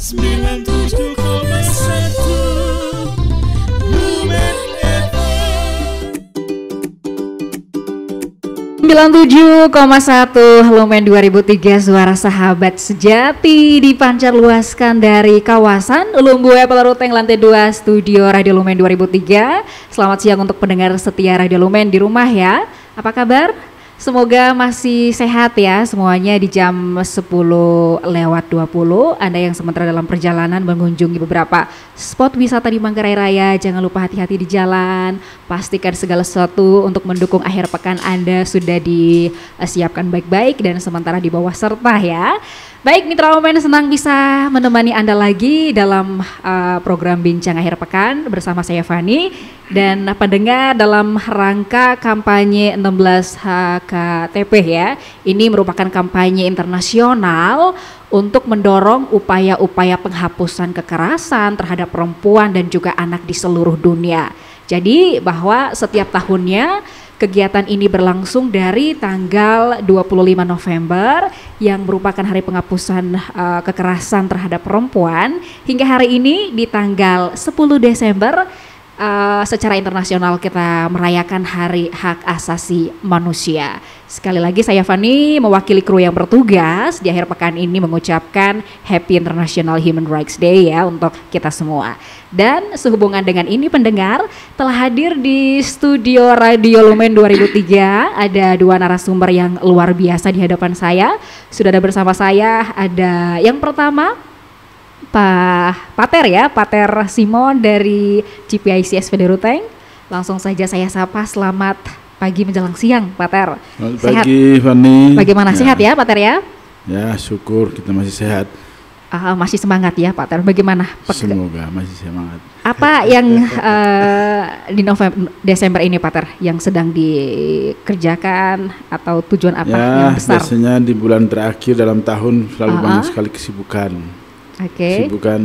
97,1 Lumen FM. 97,1 Lumen 2003, suara sahabat sejati dipancar luaskan dari kawasan Ulumbuhe Peleruteng lantai 2 studio Radio Lumen 2003. Selamat siang untuk pendengar setia Radio Lumen di rumah ya. Apa kabar? Semoga masih sehat ya semuanya di jam 10:20. Anda yang sementara dalam perjalanan mengunjungi beberapa spot wisata di Manggarai Raya, jangan lupa hati-hati di jalan. Pastikan segala sesuatu untuk mendukung akhir pekan Anda sudah disiapkan baik-baik dan sementara di bawah serta ya. Baik, Mitra Lumen, senang bisa menemani Anda lagi dalam program Bincang Akhir Pekan bersama saya Fani dan pendengar dalam rangka kampanye 16 HKTP ya. Ini merupakan kampanye internasional untuk mendorong upaya-upaya penghapusan kekerasan terhadap perempuan dan juga anak di seluruh dunia. Jadi bahwa setiap tahunnya kegiatan ini berlangsung dari tanggal 25 November yang merupakan hari penghapusan kekerasan terhadap perempuan hingga hari ini di tanggal 10 Desember secara internasional kita merayakan Hari Hak Asasi Manusia. Sekali lagi saya Fani mewakili kru yang bertugas di akhir pekan ini mengucapkan Happy International Human Rights Day ya untuk kita semua. Dan sehubungan dengan ini pendengar telah hadir di studio Radio Lumen 2003 ada dua narasumber yang luar biasa di hadapan saya. Sudah ada bersama saya ada yang pertama Pak Pater ya, Pater Simon dari GPICS Peleruteng. Langsung saja saya sapa, selamat pagi menjelang siang Pater. Selamat Sehat? pagi Fani. Bagaimana, sehat ya Pater ya? Ya syukur kita masih sehat. Masih semangat ya Pater, bagaimana? Semoga masih semangat. Apa yang di Desember ini Pater yang sedang dikerjakan atau tujuan apa yang besar? Biasanya di bulan terakhir dalam tahun selalu banyak sekali kesibukan. Kesibukan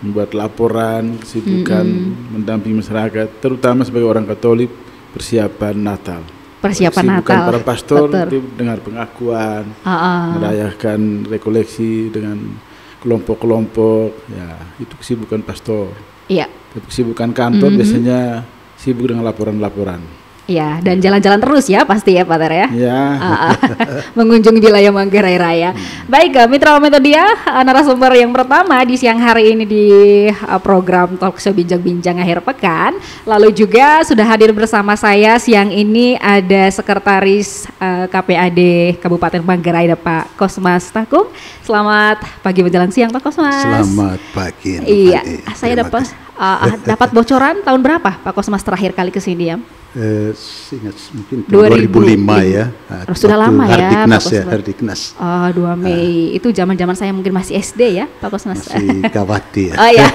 membuat laporan, kesibukan mendampingi masyarakat, terutama sebagai orang Katolik persiapan Natal. Persiapan kesibukan Natal. Para pastor Betul. dengar pengakuan, merayakan rekoleksi dengan kelompok-kelompok, ya itu kesibukan pastor. Iya. Tapi kesibukan kantor biasanya sibuk dengan laporan-laporan. Ya, dan jalan-jalan terus ya pasti ya Pater ya. Ya. Mengunjungi wilayah Manggarai Raya. Baik, Mitra Metodia, narasumber yang pertama di siang hari ini di program Talkshow Bincang-Bincang Akhir Pekan. Lalu juga sudah hadir bersama saya siang ini ada Sekretaris KPAD Kabupaten Manggarai, ada Pak Kosmas Takung. Selamat pagi menjelang siang Pak Kosmas. Selamat pagi. Iya, saya dapat bocoran tahun berapa Pak Kosmas terakhir kali ke sini ya? Ingat mungkin 2005 ya. Sudah lama ya Hardiknas. 2 Mei itu zaman-zaman saya mungkin masih SD ya Pak Kosmas. Masih Kawati ya. Oh ya.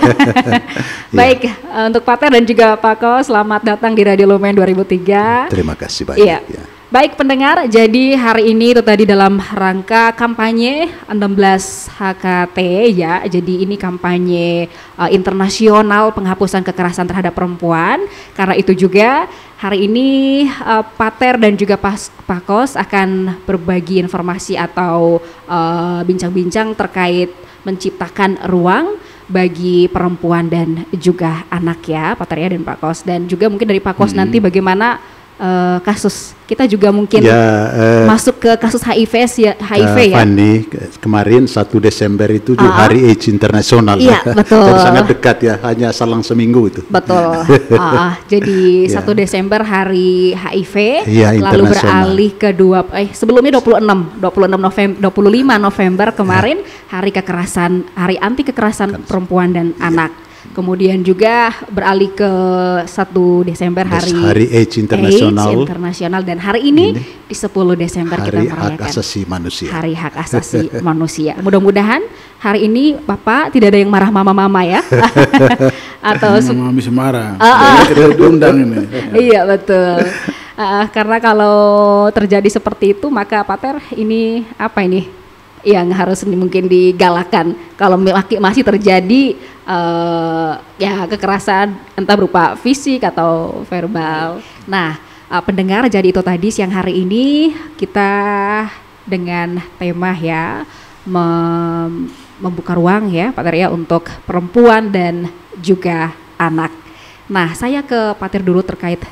Baik, untuk Pater dan juga Pak Kos, selamat datang di Radio Lumen 2003. Terima kasih banyak ya. Baik pendengar, jadi hari ini itu tadi dalam rangka kampanye 16 HKT ya. Jadi ini kampanye internasional penghapusan kekerasan terhadap perempuan. Karena itu juga hari ini Pater dan juga Pak Kos akan berbagi informasi atau bincang-bincang terkait menciptakan ruang bagi perempuan dan juga anak ya Pater ya dan Pak Kos. Dan juga mungkin dari Pak Kos nanti bagaimana kasus kita juga mungkin masuk ke kasus HIV ya. Fanny, kemarin 1 Desember itu juga Hari AIDS Internasional. Iya, betul. Dan sangat dekat ya, hanya selang seminggu itu. Betul. Jadi 1 Desember Hari HIV, lalu beralih ke sebelumnya 25 November kemarin Hari Hari Anti Kekerasan Perempuan dan Anak. Kemudian juga beralih ke 1 Desember Hari AIDS Internasional dan hari ini di 10 Desember kita merayakan Hak Asasi Manusia. Hari Hak Asasi Manusia. Mudah-mudahan hari ini Bapak tidak ada yang marah mama-mama ya. Atau mama bisa marah. Kita diundang ini. Iya betul. Karena kalau terjadi seperti itu maka Pater ini apa ini? Yang harus mungkin digalakan kalau masih terjadi ya kekerasan entah berupa fisik atau verbal. Nah, pendengar, jadi itu tadi siang hari ini kita dengan tema ya membuka ruang ya Pak Ter ya untuk perempuan dan juga anak. Nah, saya ke Pak Ter dulu terkait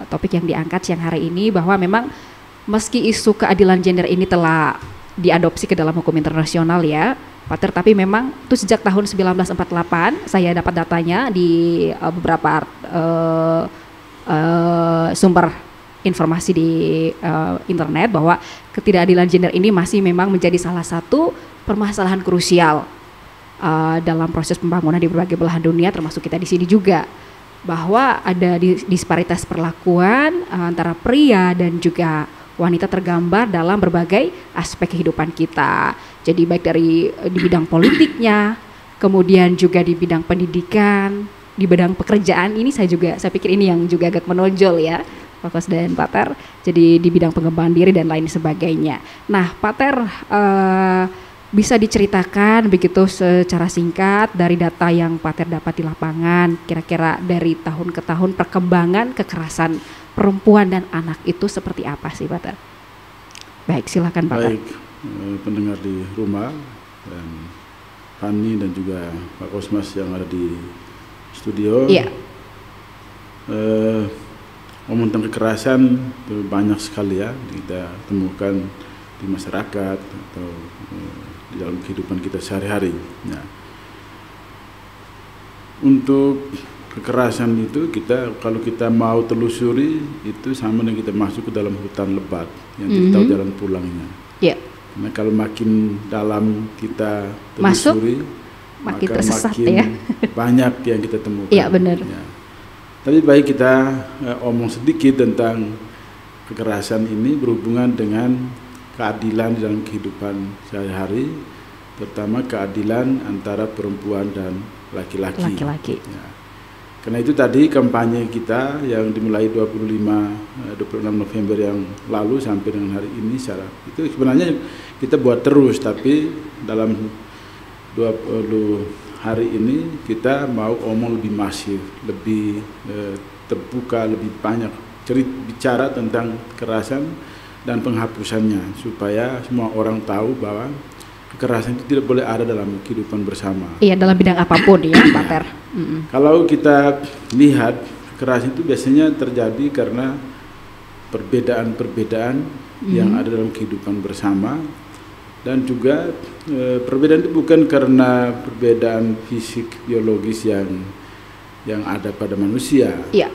topik yang diangkat siang hari ini, bahwa memang meski isu keadilan gender ini telah diadopsi ke dalam hukum internasional ya Pak Ter, tapi memang itu sejak tahun 1948 saya dapat datanya di beberapa sumber informasi di internet, bahwa ketidakadilan gender ini masih memang menjadi salah satu permasalahan krusial dalam proses pembangunan di berbagai belahan dunia, termasuk kita di sini juga, bahwa ada disparitas perlakuan antara pria dan juga wanita tergambar dalam berbagai aspek kehidupan kita. Jadi baik di bidang politiknya, kemudian juga di bidang pendidikan, di bidang pekerjaan ini saya pikir ini yang juga agak menonjol ya Pak Kos dan Pak Ter. Jadi di bidang pengembangan diri dan lain sebagainya. Nah Pak Ter, bisa diceritakan begitu secara singkat dari data yang Pak Ter dapat di lapangan, kira-kira dari tahun ke tahun perkembangan kekerasan perempuan dan anak itu seperti apa sih Pak Ter? Baik, silakan Pak Ter. Baik, pendengar di rumah dan Fani dan juga Pak Kosmas yang ada di studio. Iya. Ngomong tentang kekerasan itu banyak sekali ya kita temukan di masyarakat atau di dalam kehidupan kita sehari-hari. Nah, untuk kekerasan itu kalau kita mau telusuri itu sama dengan kita masuk ke dalam hutan lebat yang tidak tahu jalan pulangnya. Yeah. Nah, kalau makin dalam kita telusuri, makin maka tersesat makin ya. banyak yang kita temukan. Iya benar. Ya. Tapi baik kita omong sedikit tentang kekerasan ini berhubungan dengan keadilan di dalam kehidupan sehari-hari, terutama keadilan antara perempuan dan laki-laki. Ya. Karena itu tadi kampanye kita yang dimulai 26 November yang lalu sampai dengan hari ini itu sebenarnya kita buat terus, tapi dalam 20 hari ini kita mau omong lebih masif, lebih terbuka, lebih banyak bicara tentang kekerasan dan penghapusannya, supaya semua orang tahu bahwa kekerasan itu tidak boleh ada dalam kehidupan bersama. Iya, dalam bidang apapun ya Pak Ter. Kalau kita lihat, kekerasan itu biasanya terjadi karena perbedaan-perbedaan yang ada dalam kehidupan bersama. Dan juga perbedaan itu bukan karena perbedaan fisik biologis yang ada pada manusia. Iya.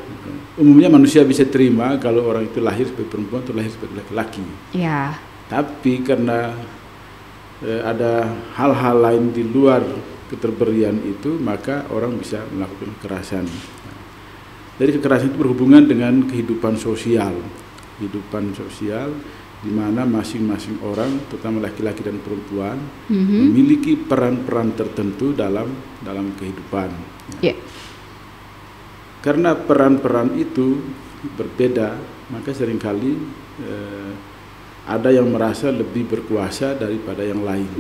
Umumnya manusia bisa terima kalau orang itu lahir sebagai perempuan atau lahir sebagai laki-laki. Iya. Tapi karena ada hal-hal lain di luar keterberian itu, maka orang bisa melakukan kekerasan. Jadi kekerasan itu berhubungan dengan kehidupan sosial di mana masing-masing orang, terutama laki-laki dan perempuan, memiliki peran-peran tertentu dalam kehidupan. Yeah. Karena peran-peran itu berbeda, maka seringkali ada yang merasa lebih berkuasa daripada yang lain.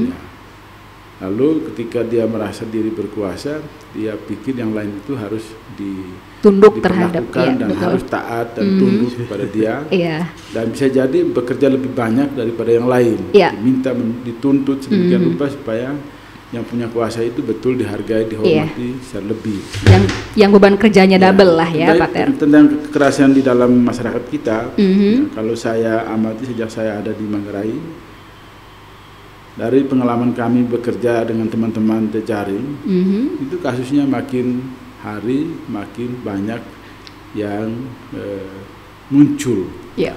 Ya. Lalu ketika dia merasa diri berkuasa, dia pikir yang lain itu harus tunduk terhadap dan harus taat dan tunduk kepada dia. Yeah. Dan bisa jadi bekerja lebih banyak daripada yang lain. Yeah. Diminta dituntut sedemikian rupa supaya yang punya kuasa itu betul dihargai, dihormati secara lebih. Yang beban kerjanya double lah ya Pak Ter. Tentang kekerasan di dalam masyarakat kita, kalau saya amati sejak saya ada di Manggarai, dari pengalaman kami bekerja dengan teman-teman jejaring, itu kasusnya makin hari makin banyak yang muncul. Yeah.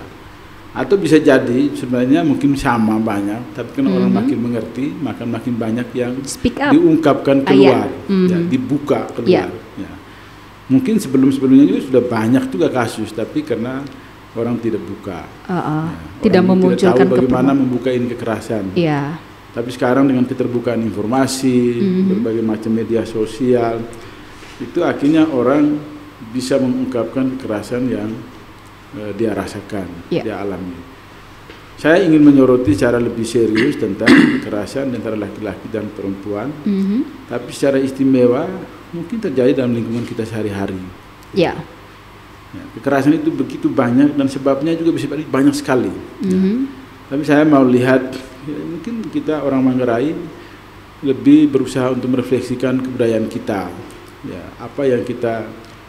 Atau bisa jadi sebenarnya mungkin sama banyak, tapi kan orang makin mengerti, maka makin banyak yang diungkapkan keluar, ya, dibuka keluar. Ya. Mungkin sebelumnya juga sudah banyak juga kasus, tapi karena orang tidak buka, tidak memunculkan tidak tahu bagaimana membuka ini kekerasan. Yeah. Tapi sekarang dengan keterbukaan informasi, berbagai macam media sosial, itu akhirnya orang bisa mengungkapkan kekerasan yang dia rasakan, dia alami. Saya ingin menyoroti secara lebih serius tentang kekerasan antara laki-laki dan perempuan, tapi secara istimewa mungkin terjadi dalam lingkungan kita sehari-hari. Ya, kekerasan itu begitu banyak dan sebabnya juga bisa banyak sekali. Tapi saya mau lihat, mungkin kita orang Manggarai lebih berusaha untuk merefleksikan kebudayaan kita, ya, apa yang kita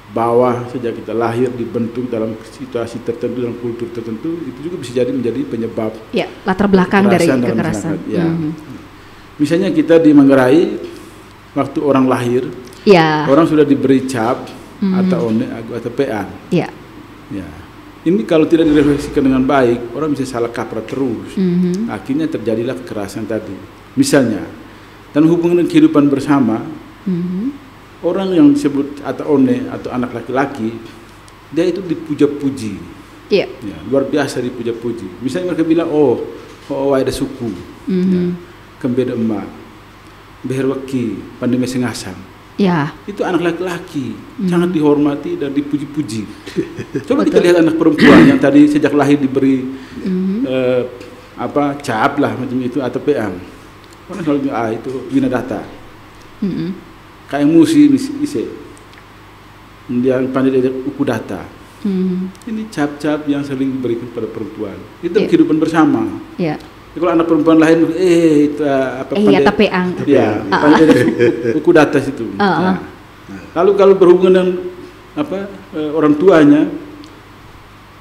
bawa sejak kita lahir, dibentuk dalam situasi tertentu, dalam kultur tertentu, itu juga bisa jadi menjadi penyebab ya, latar belakang dari kekerasan. Ya. Misalnya kita di Manggarai, waktu orang lahir, ya, orang sudah diberi cap atau one atau PA. Ya. Ya. Ini kalau tidak direfleksikan dengan baik, orang bisa salah kaprah terus. Akhirnya terjadilah kekerasan tadi. Misalnya, dan hubungan dengan kehidupan bersama, orang yang disebut atau one atau anak laki-laki, dia itu dipuja-puji. Ya, luar biasa dipuja-puji. Misalnya mereka bilang, oh ada suku, ya, kembeda emak, beherwaki, pandai mesengasang. Ya. Itu anak laki-laki, sangat dihormati dan dipuji-puji. Coba kita lihat anak perempuan yang tadi sejak lahir diberi cap lah macam itu atau peang. Orang selalu bilang, itu winadata. Kayak musi ise. Dia pandai diajak uku data. Ini cap-cap yang sering diberikan pada perempuan. Itu kehidupan bersama. Ya. Kalau anak perempuan lain, itu apa? Ya tapeang. Ya, pandai uku data situ. Nah. Lalu kalau berhubungan dengan orang tuanya,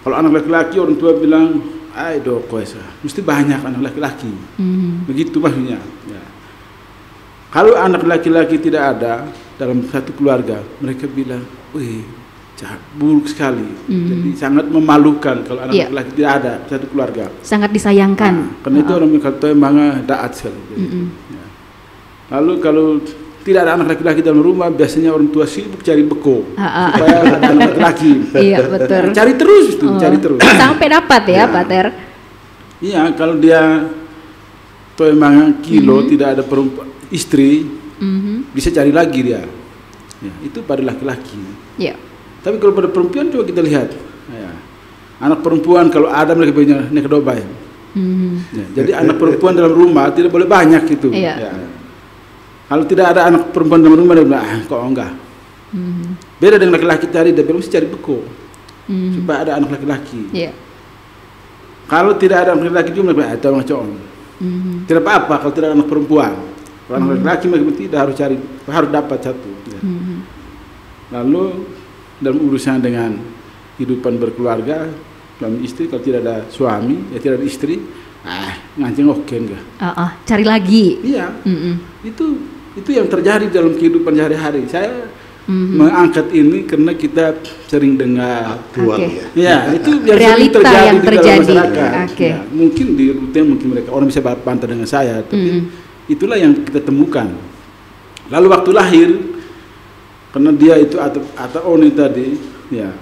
kalau anak laki-laki orang tua bilang, do koesa, mesti banyak anak laki-laki. Begitu maksudnya. Ya. Kalau anak laki-laki tidak ada dalam satu keluarga, mereka bilang, wih, jahat, buruk sekali. Jadi sangat memalukan kalau anak laki-laki tidak ada satu keluarga. Sangat disayangkan. Nah, karena itu orang kata emang daat sekali. Ya. Lalu kalau tidak ada anak laki-laki dalam rumah, biasanya orang tua sibuk cari beko supaya ada anak laki-laki. Iya, betul. Cari terus itu, cari terus. Sampai dapat ya, Pak Ter. Iya, kalau dia tuh emang kilo tidak ada perempuan istri, bisa cari lagi dia. Ya, itu pada laki-laki. Iya. Tapi kalau pada perempuan coba kita lihat, ya, anak perempuan kalau ada mereka punya nekedobai. Ya, jadi anak perempuan dalam rumah tidak boleh banyak gitu. Iya. Ya. Kalau tidak ada anak perempuan dalam rumah, dia bilang, kok enggak. Beda dengan laki-laki tadi, dia mesti cari beko supaya ada anak laki-laki. Iya. Kalau tidak ada anak laki-laki juga, mereka itu orang cowok. Tidak apa-apa kalau tidak ada anak perempuan. Kalau anak laki-laki mereka tidak harus dapat satu. Ya. Lalu dalam urusan dengan kehidupan berkeluarga, suami istri, kalau tidak ada suami, ya tidak ada istri, ngancing oke enggak. Cari lagi. Iya. Itu yang terjadi dalam kehidupan sehari-hari. Saya mengangkat ini karena kita sering dengar. Ya, itu yang realita terjadi yang di terjadi. dalam masyarakat. Ya, mungkin di rutin mungkin mereka orang bisa bantah dengan saya, tapi itulah yang kita temukan. Lalu waktu lahir, karena dia itu atau Oni tadi, ya,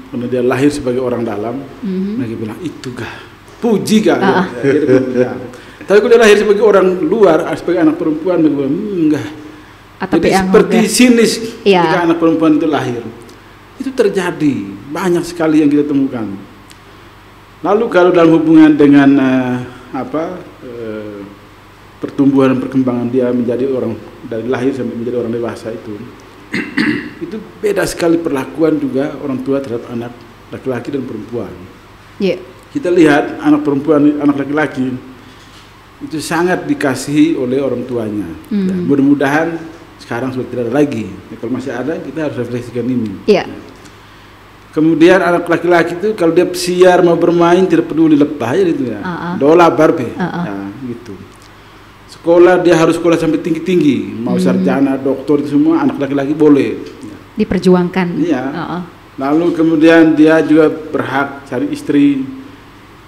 karena dia lahir sebagai orang dalam, mereka bilang itu puji ya. Tapi kalau dia lahir sebagai orang luar, sebagai anak perempuan, mereka bilang enggak. Jadi seperti sinis jika anak perempuan itu lahir. Itu terjadi banyak sekali yang kita temukan. Lalu kalau dalam hubungan dengan pertumbuhan dan perkembangan dia menjadi orang dari lahir sampai menjadi orang dewasa itu beda sekali perlakuan juga orang tua terhadap anak laki-laki dan perempuan. Kita lihat anak perempuan, anak laki-laki itu sangat dikasihi oleh orang tuanya. Ya, mudah-mudahan sekarang sudah tidak ada lagi. Ya, kalau masih ada, kita harus refleksikan ini. Ya. Kemudian anak laki-laki itu kalau dia pesiar mau bermain tidak peduli lepas aja gitu ya. Dola barbe. Ya, gitu. Sekolah dia harus sekolah sampai tinggi-tinggi, mau sarjana, doktor itu semua anak laki-laki boleh. Ya. Diperjuangkan. Iya. Lalu kemudian dia juga berhak cari istri.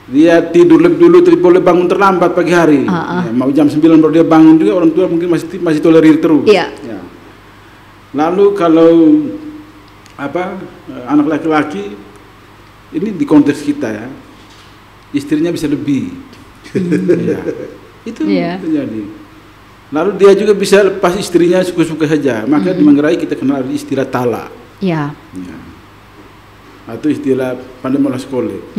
Dia tidur lebih dulu, tidak boleh bangun terlambat pagi hari. Ya, mau jam 9 baru dia bangun juga, orang tua mungkin masih tolerir terus. Ya. Lalu kalau anak laki-laki ini di konteks kita ya, istrinya bisa lebih. Ya. Itu terjadi. Lalu dia juga bisa lepas istrinya suka-suka saja. Maka di Manggarai kita kenal istilah talak. Ya. Atau istilah pandai mola sekolah.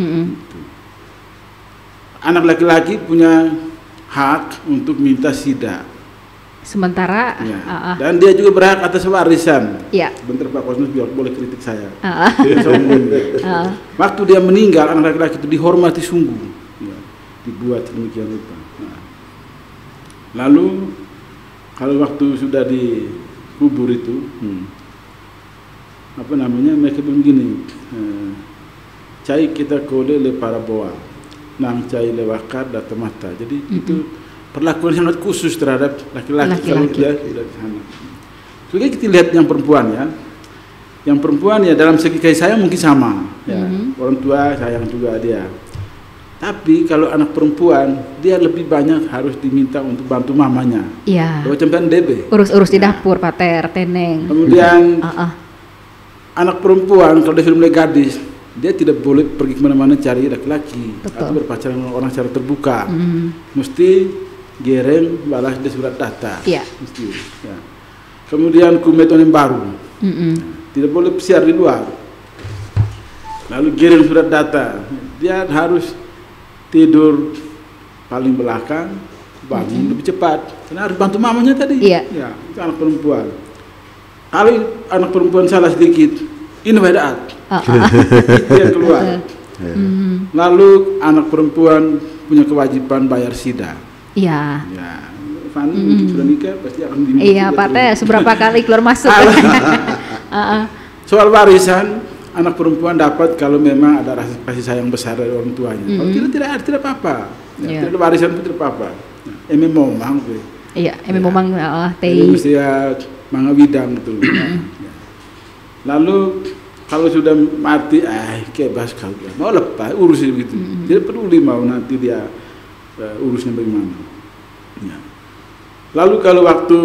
Anak laki-laki punya hak untuk minta sida. Sementara dan dia juga berhak atas warisan. Sebentar Pak Kosnus biar boleh kritik saya. Waktu dia meninggal anak laki-laki itu dihormati sungguh. Dibuat sedemikian rupa. Lalu kalau waktu sudah dikubur itu, mereka begini, cai kita kole le para boa, nang cai le wakar data mata. Jadi itu perlakuan sangat khusus terhadap laki-laki kalau dia tidak sana. Jadi kita lihat yang perempuan ya. Yang perempuan ya dalam segi kasih sayang mungkin sama, ya. Orang tua sayang juga dia. Tapi kalau anak perempuan dia lebih banyak harus diminta untuk bantu mamanya. Iya. Kalau campuran DB. Urus-urus di dapur, pater, teneng. Kemudian anak perempuan kalau dia sudah mulai gadis, dia tidak boleh pergi kemana-mana cari laki-laki atau berpacaran dengan orang secara terbuka. Mesti gereng balas dia surat data. Iya. Mesti. Ya. Kemudian kumeton yang baru. Tidak boleh pesiar di luar. Lalu giring surat data. Dia harus tidur paling belakang, bangun lebih cepat. Karena harus bantu mamanya tadi. Iya. Ya, itu anak perempuan. Kalau anak perempuan salah sedikit, ini beda. Itu yang keluar. Lalu anak perempuan punya kewajiban bayar sida. Iya. Ya. Fanny sudah nikah pasti akan diminta. Iya, Pak Teh, seberapa kali keluar masuk. Soal warisan, anak perempuan dapat kalau memang ada rasa kasih sayang besar dari orang tuanya. Kalau tidak apa-apa. Ya, tidak ada warisan pun tidak apa-apa. Emi momang tuh. Iya, emi momang teh. Mesti ya mangga widang gitu. Ya. Lalu kalau sudah mati, kebas kau dia. Mau lepas urusin begitu. Tidak peduli mau nanti dia urusnya bagaimana. Ya. Lalu kalau waktu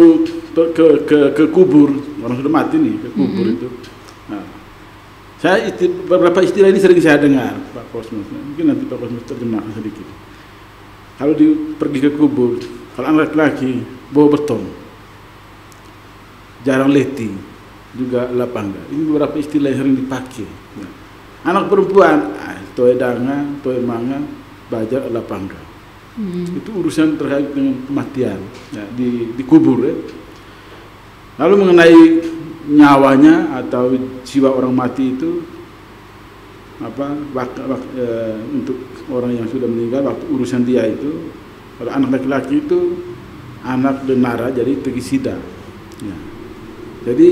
ke kubur, orang sudah mati nih, ke kubur itu. Nah, beberapa istilah ini sering saya dengar, Pak Kosmos. Mungkin nanti Pak Kosmos terjemahkan sedikit. Kalau pergi ke kubur, kalau anak laki bawa beton, jarang leti, juga lapangga. Ini beberapa istilah yang sering dipakai. Nah, anak perempuan, toe danga, toe manga, bajar lapangga. Itu urusan terkait dengan kematian ya, dikubur ya. Lalu mengenai nyawanya atau jiwa orang mati itu untuk orang yang sudah meninggal, waktu urusan dia itu kalau anak laki-laki itu anak denara jadi tegisida ya. Jadi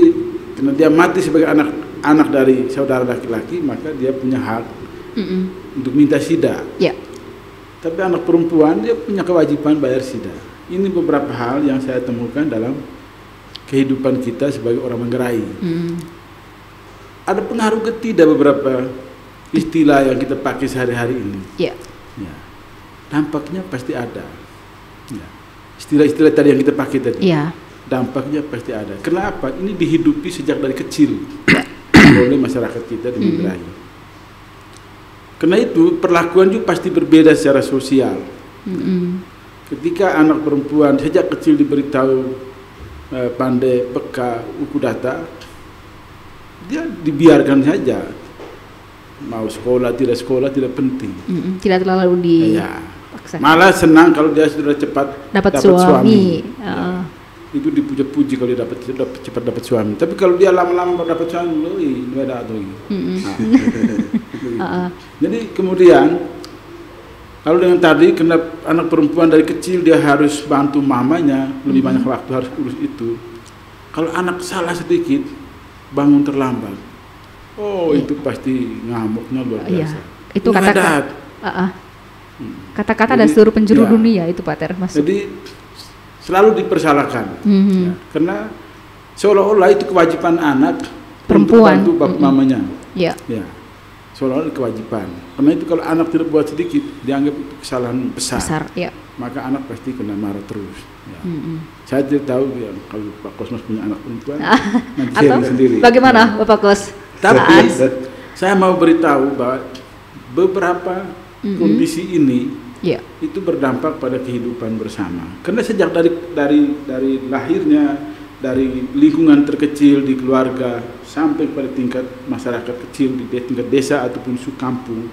karena dia mati sebagai anak dari saudara laki-laki, maka dia punya hak untuk minta sida ya. Tapi anak perempuan dia punya kewajiban bayar sida. Ini beberapa hal yang saya temukan dalam kehidupan kita sebagai orang Manggarai. Ada pengaruh ke tidak beberapa istilah yang kita pakai sehari-hari ini? Ya. Dampaknya pasti ada. Ya. Istilah-istilah tadi yang kita pakai tadi. Ya. Dampaknya pasti ada. Kenapa? Ini dihidupi sejak dari kecil oleh masyarakat kita di Manggarai. Karena itu perlakuan juga pasti berbeda secara sosial. Ketika anak perempuan sejak kecil diberitahu pandai, peka, uku data, dia dibiarkan saja. Mau sekolah tidak penting. Tidak terlalu dipaksa. Malah senang kalau dia sudah cepat dapat suami. Ya. Itu dipuja-puji kalau dia cepat dapat suami. Tapi kalau dia lama-lama dapat suami, ini beda tuh. Jadi kemudian kalau dengan tadi kena anak perempuan dari kecil dia harus bantu mamanya, lebih banyak waktu harus urus itu. Kalau anak salah sedikit bangun terlambat, itu pasti ngamuknya luar biasa. Itu kata-kata dari seluruh penjuru dunia itu Pak Ter masuk. Jadi selalu dipersalahkan ya, karena seolah-olah itu kewajiban anak perempuan untuk bantu mamanya. Ya. Seolah-olah kewajiban. Karena itu kalau anak tidak buat sedikit dianggap itu kesalahan besar ya. Maka anak pasti kena marah terus ya. Saya tidak tahu ya, kalau Pak Kosmos punya anak perempuan nanti atau sendiri. Bagaimana Bapak Kos? Tapi saya mau beritahu bahwa beberapa kondisi ini itu berdampak pada kehidupan bersama. Karena sejak dari lahirnya, dari lingkungan terkecil di keluarga sampai pada tingkat masyarakat kecil di tingkat desa ataupun kampung,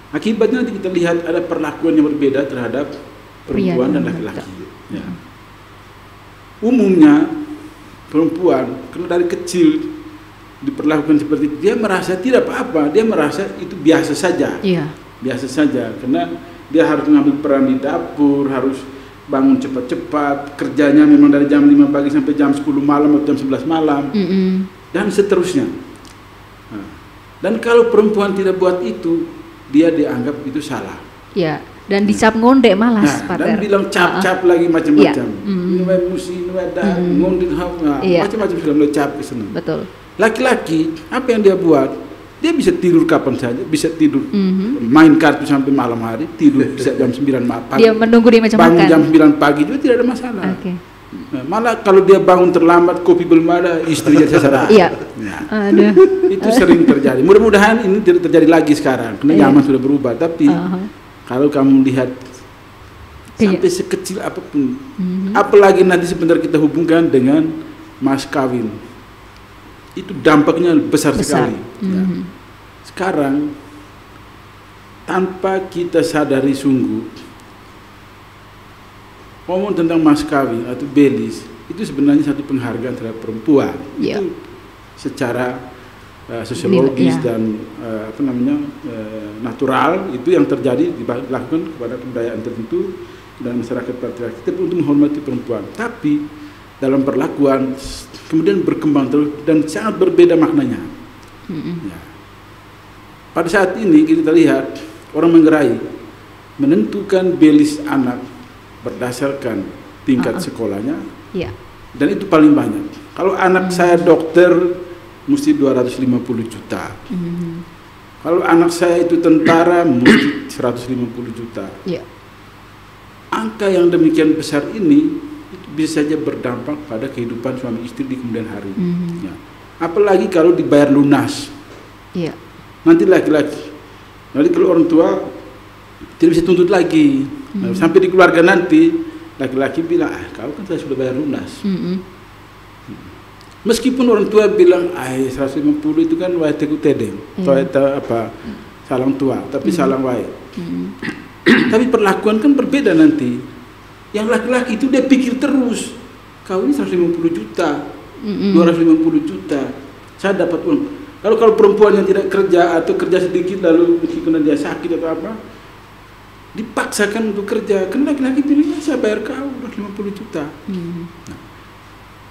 akibatnya nanti kita lihat ada perlakuan yang berbeda terhadap perempuan dan laki-laki. Ya. Umumnya perempuan karena dari kecil diperlakukan seperti itu, dia merasa tidak apa-apa, dia merasa itu biasa saja. Biasa saja, karena dia harus mengambil peran di dapur, harus bangun cepat-cepat, kerjanya memang dari jam 5 pagi sampai jam 10 malam atau jam 11 malam, dan seterusnya. Nah, dan kalau perempuan tidak buat itu, dia dianggap itu salah. Ya, dan dicap ngondek malas, dan bilang cap-cap lagi macam-macam. Ini musi, ini ada ngondek, macam-macam sudah mulai cap ke sana. Betul. Laki-laki, apa yang dia buat? Dia bisa tidur kapan saja, bisa tidur main kartu sampai malam hari, tidur bisa jam 9 pagi. Dia menunggu di meja makan. Bangun jam 9 pagi juga tidak ada masalah. Okay. Nah, malah kalau dia bangun terlambat, kopi belum ada, istrinya sesara. Iya. Nah, itu sering terjadi. Mudah-mudahan ini tidak terjadi lagi sekarang, karena zaman sudah berubah. Tapi kalau kamu lihat sampai sekecil apapun, apalagi nanti sebentar kita hubungkan dengan mas kawin, itu dampaknya besar. Sekali. Ya. Sekarang tanpa kita sadari sungguh, ngomong tentang mas kawin atau belis itu sebenarnya satu penghargaan terhadap perempuan. Itu secara sosiologis dan natural, itu yang terjadi dilakukan kepada kebudayaan tertentu dan masyarakat patriarki untuk menghormati perempuan. Tapi dalam perlakuan kemudian berkembang terus dan sangat berbeda maknanya. Ya. Pada saat ini kita lihat orang menggerai menentukan belis anak berdasarkan tingkat sekolahnya, dan itu paling banyak. Kalau anak saya dokter mesti 250 juta. Kalau anak saya itu tentara mesti 150 juta. Angka yang demikian besar ini itu bisa saja berdampak pada kehidupan suami istri di kemudian hari. Ya. Apalagi kalau dibayar lunas. Nanti laki-laki, nanti kalau orang tua tidak bisa tuntut lagi. Sampai di keluarga nanti laki-laki bilang, kau kan saya sudah bayar lunas. Meskipun orang tua bilang, 150 itu kan wae teku tedeng, salang tua, tapi salang wae. Tapi perlakuan kan berbeda nanti. Yang laki-laki itu dia pikir terus, kau ini 150 juta, 250 juta, saya dapat uang. Kalau perempuan yang tidak kerja atau kerja sedikit lalu meskipun dia sakit atau apa, dipaksakan untuk kerja, karena laki-laki pilihnya saya bayar kau 250 juta. Nah,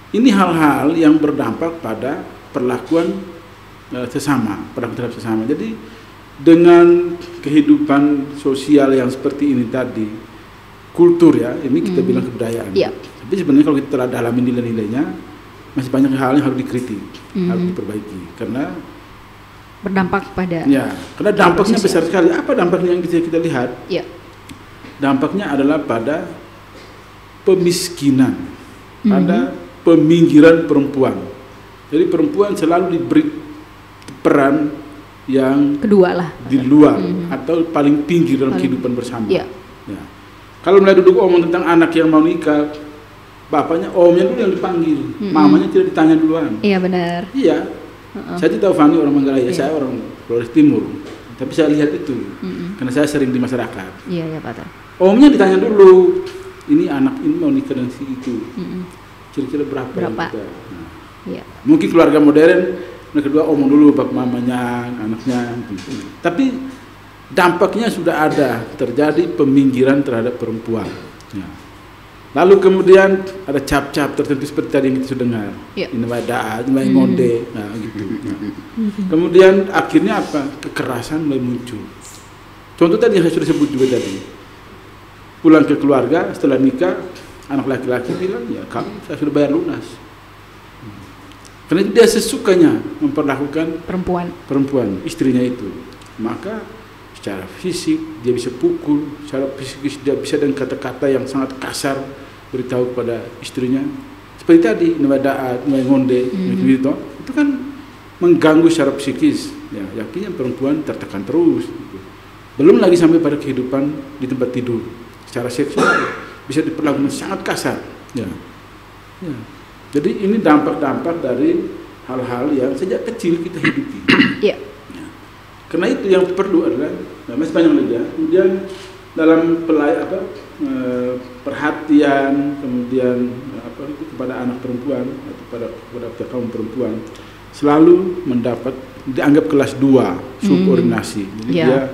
ini hal-hal yang berdampak pada perlakuan sesama, perlakuan terhadap sesama. Jadi dengan kehidupan sosial yang seperti ini tadi, kultur ya, ini kita bilang kebudayaan. Tapi sebenarnya kalau kita telah dalami nilai-nilainya, masih banyak hal yang harus dikritik, harus diperbaiki, karena berdampak pada. Ya, karena dampaknya besar sekali. Apa dampaknya yang kita lihat? Dampaknya adalah pada pemiskinan, pada peminggiran perempuan. Jadi perempuan selalu diberi peran yang kedua lah, di luar atau paling pinggir dalam kehidupan bersama. Ya. Kalau mulai duduk omong tentang anak yang mau nikah, bapaknya omnya dulu yang dipanggil, mamanya tidak ditanya duluan. Iya benar. Iya. Saya tidak tahu Fani orang Manggarai, saya orang Flores Timur, tapi saya lihat itu karena saya sering di masyarakat. Iya Pak. Omnya ditanya dulu, ini anak ini mau nikah dengan si itu, kira-kira berapa? Nah, mungkin keluarga modern, yang kedua omong dulu bapak mamanya, anaknya. Tapi dampaknya sudah ada, terjadi peminggiran terhadap perempuan. Ya. Lalu kemudian ada cap-cap tertentu seperti tadi yang kita sudah dengar. Ini wadah, ini ngonde, nah gitu. Kemudian akhirnya apa? Kekerasan mulai muncul. Contoh tadi yang saya sudah sebut juga tadi. Pulang ke keluarga setelah nikah, anak laki-laki bilang, ya kamu saya sudah bayar lunas. Karena dia sesukanya memperlakukan perempuan istrinya itu. Maka secara fisik dia bisa pukul, secara psikis dia bisa dengan kata-kata yang sangat kasar beritahu kepada istrinya. Seperti tadi, nawadaat, ngonde, itu kan mengganggu secara psikis. Ya, yakinnya perempuan tertekan terus. Gitu. Belum lagi sampai pada kehidupan di tempat tidur, secara seksual bisa diperlakukan sangat kasar. Ya. Jadi ini dampak-dampak dari hal-hal yang sejak kecil kita hidupi. Karena itu yang perlu adalah, masih banyak lagi ya. Kemudian dalam perhatian, kemudian kepada anak perempuan atau kepada kaum perempuan selalu dianggap kelas 2 subordinasi. Jadi dia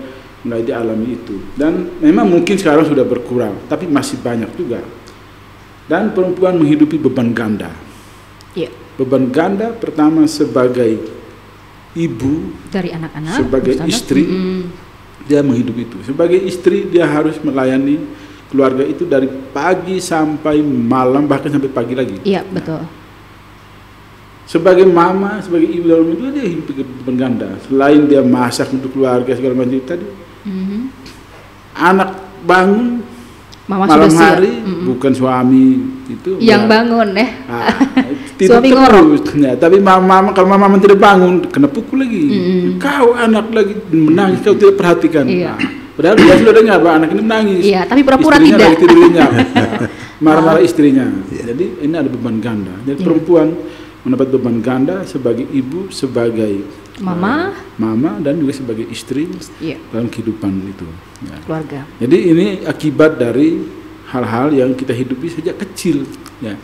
mulai dialami itu. Dan memang mungkin sekarang sudah berkurang, tapi masih banyak juga. Dan perempuan menghidupi beban ganda. Yeah. Beban ganda pertama sebagai ibu, dari anak-anak, sebagai istri, dia menghidupi itu. Sebagai istri dia harus melayani keluarga itu dari pagi sampai malam, bahkan sampai pagi lagi. Iya, betul. Sebagai mama, sebagai ibu dalam itu dia hidup beban ganda. Selain dia masak untuk keluarga segala macam tadi, anak bangun Mama malam sudah hari, bukan suami itu yang bangun tidur suami terus. Ya, tapi kalau mama tidak bangun, kena pukul lagi. Kau anak lagi menangis, kau tidak perhatikan. Iya. Padahal dia sudah dengar bahwa anak ini menangis. Iya, tapi pura-pura istrinya tidak. Lagi tidurnya, marah-marah istrinya. Jadi ini ada beban ganda. Jadi perempuan mendapat beban ganda sebagai ibu, sebagai mama dan juga sebagai istri dalam kehidupan itu. Ya. Keluarga. Jadi ini akibat dari hal-hal yang kita hidupi sejak kecil. Ya.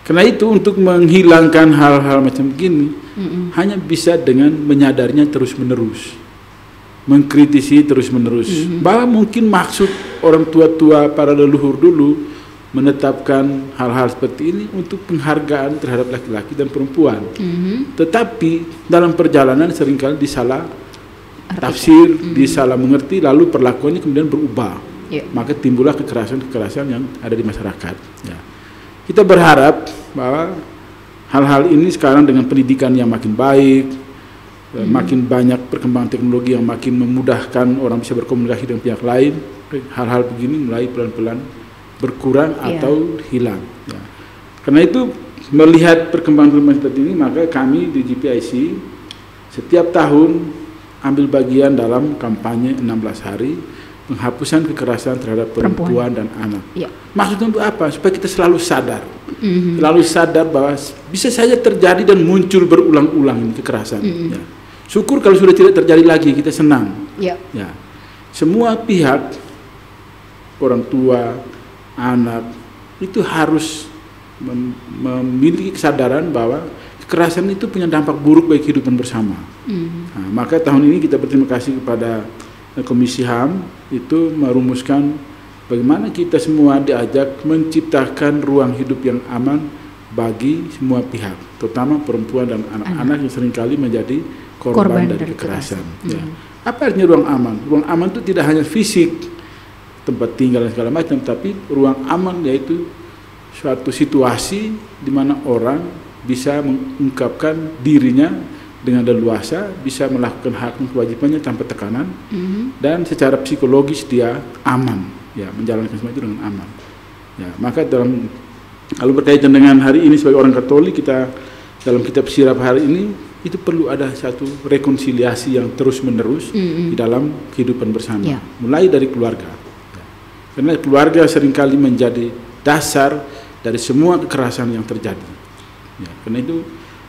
Karena itu untuk menghilangkan hal-hal macam begini hanya bisa dengan menyadarinya terus-menerus, mengkritisi terus-menerus. Bahwa mungkin maksud orang tua-tua para leluhur dulu menetapkan hal-hal seperti ini untuk penghargaan terhadap laki-laki dan perempuan. Tetapi dalam perjalanan seringkali disalah tafsir, disalah mengerti, lalu perlakuannya kemudian berubah. Maka timbullah kekerasan-kekerasan yang ada di masyarakat. Ya. Kita berharap bahwa hal-hal ini sekarang dengan pendidikan yang makin baik, makin banyak perkembangan teknologi yang makin memudahkan orang bisa berkomunikasi dengan pihak lain, hal-hal begini mulai pelan-pelan berkurang atau hilang. Ya. Karena itu melihat perkembangan seperti ini, maka kami di GPIC setiap tahun ambil bagian dalam kampanye 16 hari penghapusan kekerasan terhadap perempuan dan anak. Maksudnya untuk apa? Supaya kita selalu sadar, selalu sadar bahwa bisa saja terjadi dan muncul berulang-ulang ini kekerasan. Ya. Syukur kalau sudah tidak terjadi lagi, kita senang. Ya. Semua pihak, orang tua, anak itu harus memiliki kesadaran bahwa kekerasan itu punya dampak buruk bagi kehidupan bersama. Nah, maka tahun ini kita berterima kasih kepada Komisi HAM itu merumuskan bagaimana kita semua diajak menciptakan ruang hidup yang aman bagi semua pihak, terutama perempuan dan anak-anak yang seringkali menjadi korban dari kekerasan. Ya. Apa artinya ruang aman? Ruang aman itu tidak hanya fisik, tempat tinggal dan segala macam, tapi ruang aman yaitu suatu situasi di mana orang bisa mengungkapkan dirinya dengan leluasa, bisa melakukan hak dan kewajibannya tanpa tekanan, dan secara psikologis dia aman, ya, menjalankan semua itu dengan aman. Ya, maka kalau berkaitan dengan hari ini sebagai orang Katolik, kita dalam kitab sirap hari ini itu perlu ada satu rekonsiliasi yang terus-menerus di dalam kehidupan bersama, mulai dari keluarga. Ya. Karena keluarga seringkali menjadi dasar dari semua kekerasan yang terjadi. Ya, karena itu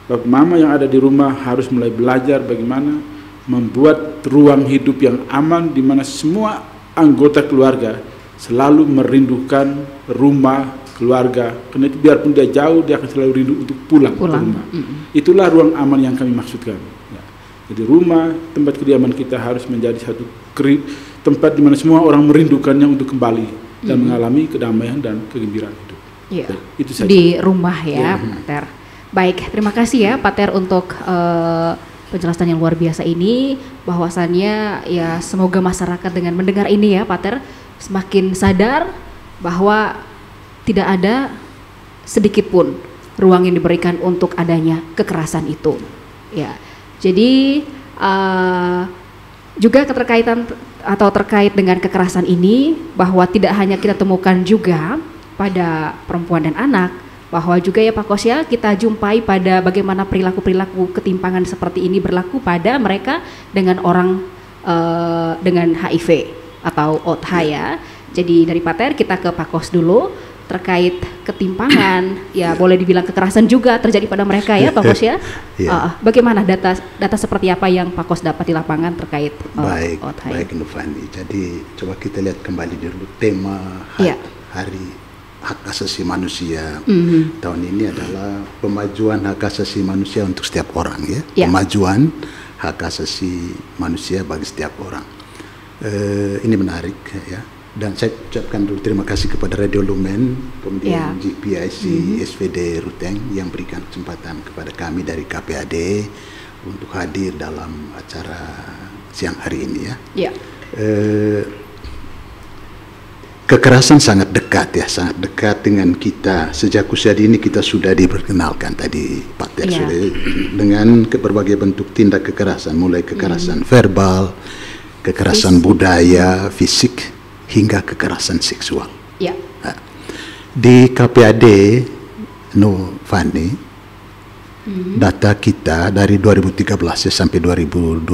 bapak mama yang ada di rumah harus mulai belajar bagaimana membuat ruang hidup yang aman di mana semua anggota keluarga selalu merindukan rumah, keluarga. Karena itu biarpun dia jauh, dia akan selalu rindu untuk pulang ke rumah. Itulah ruang aman yang kami maksudkan. Ya. Jadi rumah, tempat kediaman kita harus menjadi satu tempat di mana semua orang merindukannya untuk kembali dan mengalami kedamaian dan kegembiraan hidup. Ya. Itu saja. Di rumah ya, Pak Ter. Baik, terima kasih ya Pak Ter untuk penjelasan yang luar biasa ini. Bahwasannya ya semoga masyarakat dengan mendengar ini ya Pak Ter semakin sadar bahwa tidak ada sedikit pun ruang yang diberikan untuk adanya kekerasan itu. Ya, jadi juga terkait dengan kekerasan ini bahwa tidak hanya kita temukan juga pada perempuan dan anak, bahwa juga ya Pak Kos ya kita jumpai pada bagaimana perilaku-perilaku ketimpangan seperti ini berlaku pada mereka dengan orang dengan HIV atau OTH ya. Jadi dari Pak Ter kita ke Pak Kos dulu terkait ketimpangan ya boleh dibilang kekerasan juga terjadi pada mereka ya Pak Kos ya. Bagaimana data seperti apa yang Pak Kos dapat di lapangan terkait OTH? Baik Nufani. Jadi coba kita lihat kembali dulu tema hari hak asasi manusia tahun ini adalah pemajuan hak asasi manusia untuk setiap orang ya. Pemajuan hak asasi manusia bagi setiap orang. Ini menarik ya. Dan saya ucapkan dulu terima kasih kepada Radio Lumen, kemudian GPIC, SVD Ruteng yang berikan kesempatan kepada kami dari KPAD untuk hadir dalam acara siang hari ini ya. Kekerasan sangat dekat ya, sangat dekat dengan kita. Sejak usia dini kita sudah diperkenalkan tadi Pak Ter sudah dengan berbagai bentuk tindak kekerasan, mulai kekerasan verbal, kekerasan budaya, fisik, hingga kekerasan seksual. Nah, di KPAD, Fani, data kita dari 2013 sampai 2022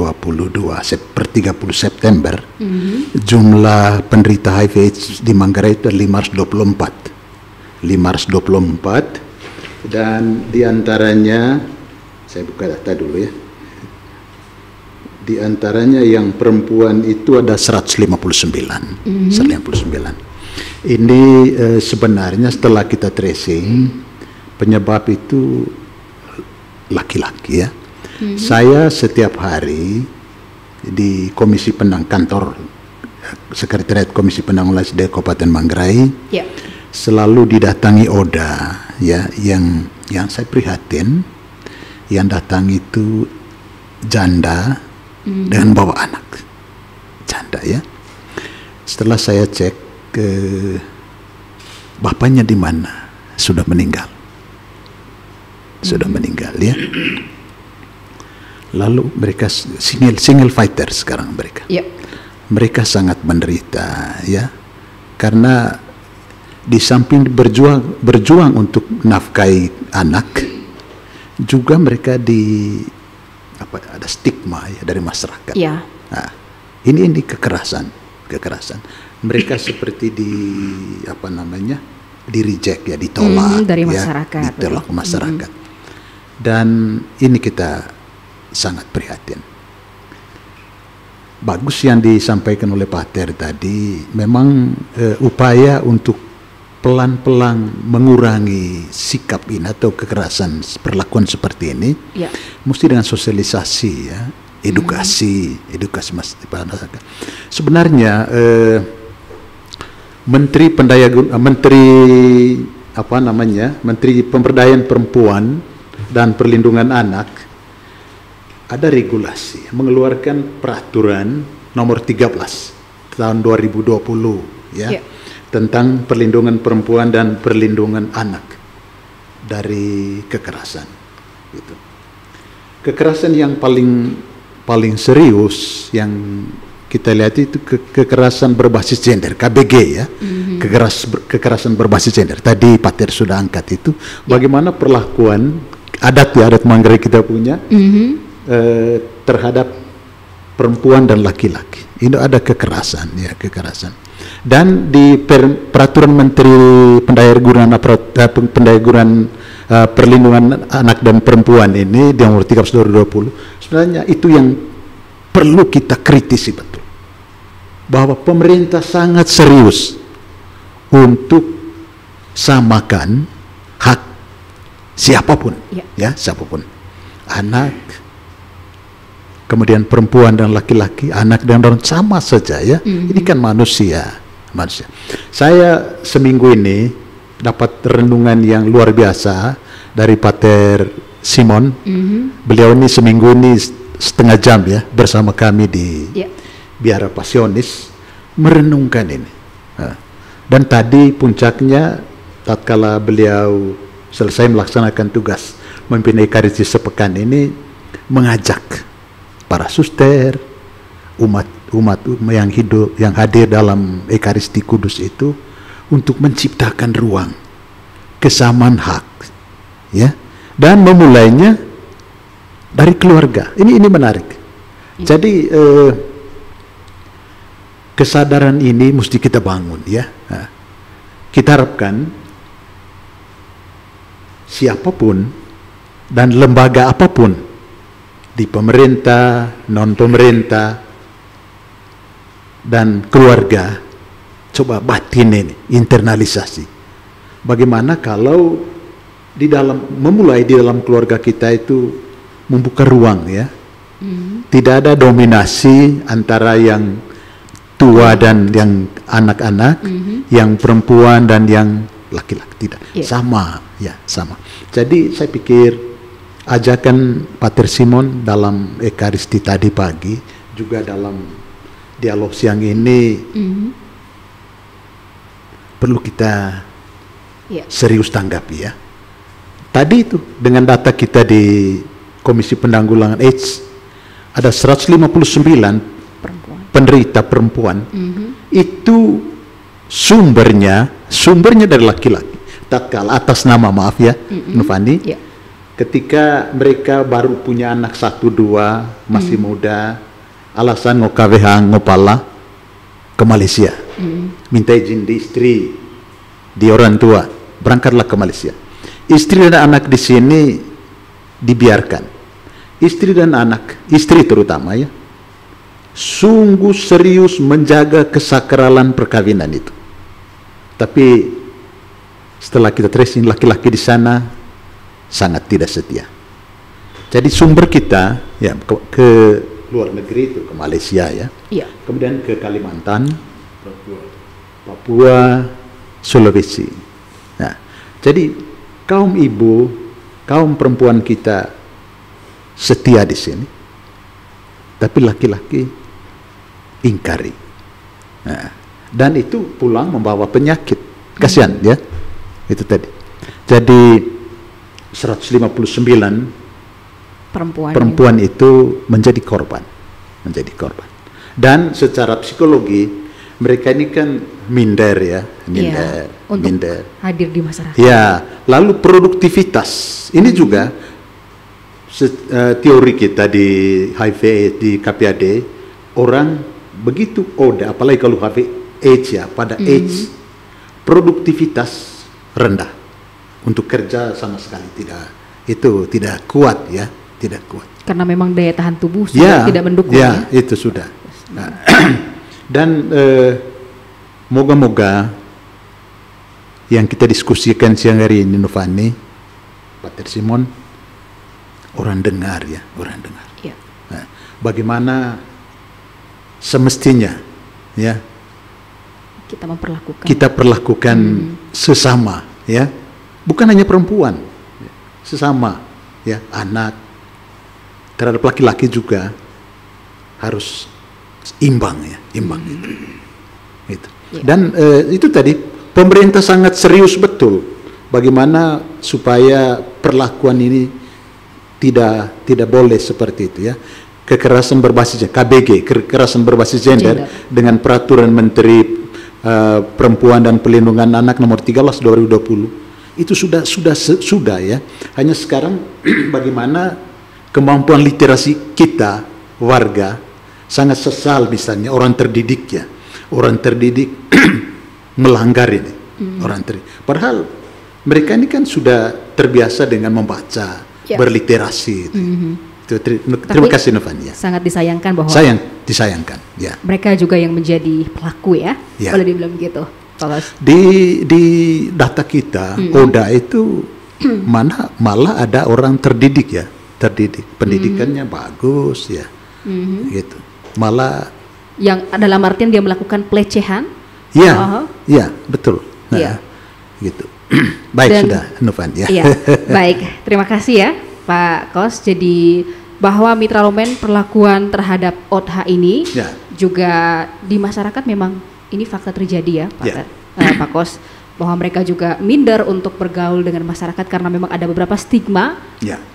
per 30 September, jumlah penderita HIV/AIDS di Manggarai itu 524, dan diantaranya, saya buka data dulu ya. Di antaranya yang perempuan itu ada 159. Ini sebenarnya setelah kita tracing, penyebab itu laki-laki ya. Saya setiap hari di Komisi Kantor Sekretariat Komisi Penanggulangan SDA Kabupaten Manggarai selalu didatangi ODA ya, yang saya prihatin, yang datang itu janda dengan bawa anak janda ya. Setelah saya cek ke bapaknya di mana, sudah meninggal ya. Lalu mereka single fighter sekarang mereka sangat menderita ya, karena di samping berjuang untuk nafkahi anak, juga mereka ada stigma ya dari masyarakat. Nah, ini kekerasan. Mereka seperti di reject ya, ditolak dari ya, masyarakat. ditolak masyarakat. Dan ini kita sangat prihatin. Bagus yang disampaikan oleh Pak Ter tadi, memang upaya untuk pelan-pelan mengurangi sikap ini atau kekerasan perlakuan seperti ini, mesti dengan sosialisasi ya, edukasi masyarakat. Sebenarnya Menteri Pemberdayaan Perempuan dan Perlindungan Anak ada regulasi mengeluarkan peraturan nomor 13 tahun 2020 ya. Tentang perlindungan perempuan dan perlindungan anak dari kekerasan. Gitu. Kekerasan yang paling serius yang kita lihat itu kekerasan berbasis gender, KBG ya, kekerasan berbasis gender. Tadi Pak Ter sudah angkat itu, bagaimana perlakuan adat Manggarai kita punya terhadap perempuan dan laki-laki. Ini ada kekerasan. Dan di peraturan Menteri Pendayaan Perlindungan Anak dan Perempuan ini di nomor 13 2020, sebenarnya itu yang perlu kita kritisi betul, bahwa pemerintah sangat serius untuk samakan hak siapapun siapapun, anak, kemudian perempuan dan laki-laki, anak dan orang sama saja ya. Ini kan manusia. Saya seminggu ini dapat renungan yang luar biasa dari Pater Simon. Beliau ini seminggu ini setengah jam ya bersama kami di Biara Pasionis merenungkan ini. Dan tadi puncaknya tatkala beliau selesai melaksanakan tugas memimpin Ekaristi sepekan ini, mengajak para suster, umat yang hadir dalam Ekaristi Kudus itu untuk menciptakan ruang kesamaan hak ya, dan memulainya dari keluarga. Ini menarik. Jadi kesadaran ini mesti kita bangun ya. Kita harapkan siapapun dan lembaga apapun di pemerintah, non pemerintah dan keluarga coba batin ini, internalisasi. Bagaimana kalau memulai di dalam keluarga kita itu membuka ruang ya. Tidak ada dominasi antara yang tua dan yang anak-anak, yang perempuan dan yang laki-laki, tidak sama, ya sama. Jadi saya pikir ajakan Pater Simon dalam Ekaristi tadi pagi, juga dalam dialog siang ini perlu kita serius tanggapi ya. Tadi itu dengan data kita di Komisi Penanggulangan AIDS ada 159 penderita perempuan, itu sumbernya dari laki-laki. Tatkala atas nama, maaf ya, Nufani, ketika mereka baru punya anak 1-2, masih muda, alasan ngokaweh ngopala ke Malaysia, minta izin di istri, di orang tua, berangkatlah ke Malaysia. Istri dan anak di sini dibiarkan. Istri dan anak, istri terutama ya, sungguh serius menjaga kesakralan perkawinan itu. Tapi setelah kita tracing, laki-laki di sana sangat tidak setia. Jadi sumber kita ya ke luar negeri itu, ke Malaysia ya, kemudian ke Kalimantan, Papua, Sulawesi. Nah, jadi kaum ibu, kaum perempuan kita setia di sini, tapi laki-laki ingkari. Nah, dan itu pulang membawa penyakit. Kasihan ya, itu tadi. Jadi 159 perempuan itu menjadi korban. Dan secara psikologi mereka ini kan minder ya, untuk hadir di masyarakat. Ya, lalu produktivitas ini juga teori kita di HIV di KPAD, orang begitu apalagi kalau HIV AIDS ya, pada AIDS produktivitas rendah, untuk kerja sama sekali tidak kuat ya, tidak kuat. Karena memang daya tahan tubuh sudah tidak mendukung ya. Itu sudah. Nah, dan moga-moga yang kita diskusikan siang hari ini, Nufani, Pater Simon, orang dengar. Nah, bagaimana semestinya ya kita perlakukan sesama ya, bukan hanya perempuan, sesama ya, anak, terhadap laki-laki juga harus imbang itu. Dan itu tadi pemerintah sangat serius betul bagaimana supaya perlakuan ini tidak boleh seperti itu ya. Kekerasan berbasis KBG, kekerasan berbasis gender dengan peraturan Menteri Perempuan dan Pelindungan Anak nomor 13 2020 itu sudah ya. Hanya sekarang bagaimana kemampuan literasi kita warga sangat sesal, misalnya orang terdidik melanggar ini, padahal mereka ini kan sudah terbiasa dengan membaca, berliterasi. Terima kasih Novania. Sangat disayangkan bahwa disayangkan ya. Mereka juga yang menjadi pelaku ya. Boleh dibilang gitu. Di data kita ODA itu malah ada orang terdidik, pendidikannya bagus ya, gitu. Malah yang dalam artian dia melakukan pelecehan. Ya, betul. Nah, gitu. Baik, sudah Novan ya. Baik, terima kasih ya Pak Kos. Jadi bahwa Mitra Lumen perlakuan terhadap ODH ini juga di masyarakat memang ini fakta terjadi ya Pak Kos, bahwa mereka juga minder untuk bergaul dengan masyarakat karena memang ada beberapa stigma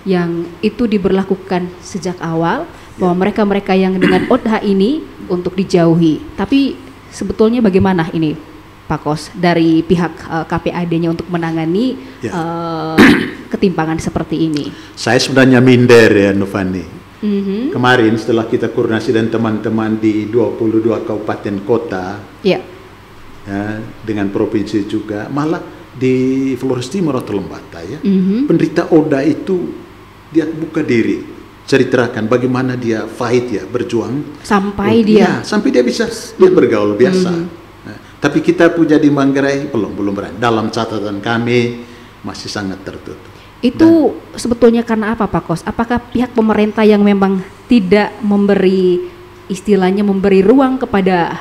yang itu diberlakukan sejak awal, bahwa mereka yang dengan ODH ini untuk dijauhi. Tapi sebetulnya bagaimana ini Pak Kos dari pihak KPAD-nya untuk menangani ketimpangan seperti ini? Saya sebenarnya minder ya Novani. Kemarin setelah kita koordinasi dan teman-teman di 22 kabupaten kota dengan provinsi juga, malah di Flores Timur atau Lembata ya, penderita ODA itu dia buka diri, ceritakan bagaimana dia fight ya, berjuang sampai dia bisa bergaul biasa. Tapi kita punya di Manggarai belum berani. Dalam catatan kami masih sangat tertutup. Itu sebetulnya karena apa Pak Kos? Apakah pihak pemerintah yang memang tidak memberi istilahnya memberi ruang kepada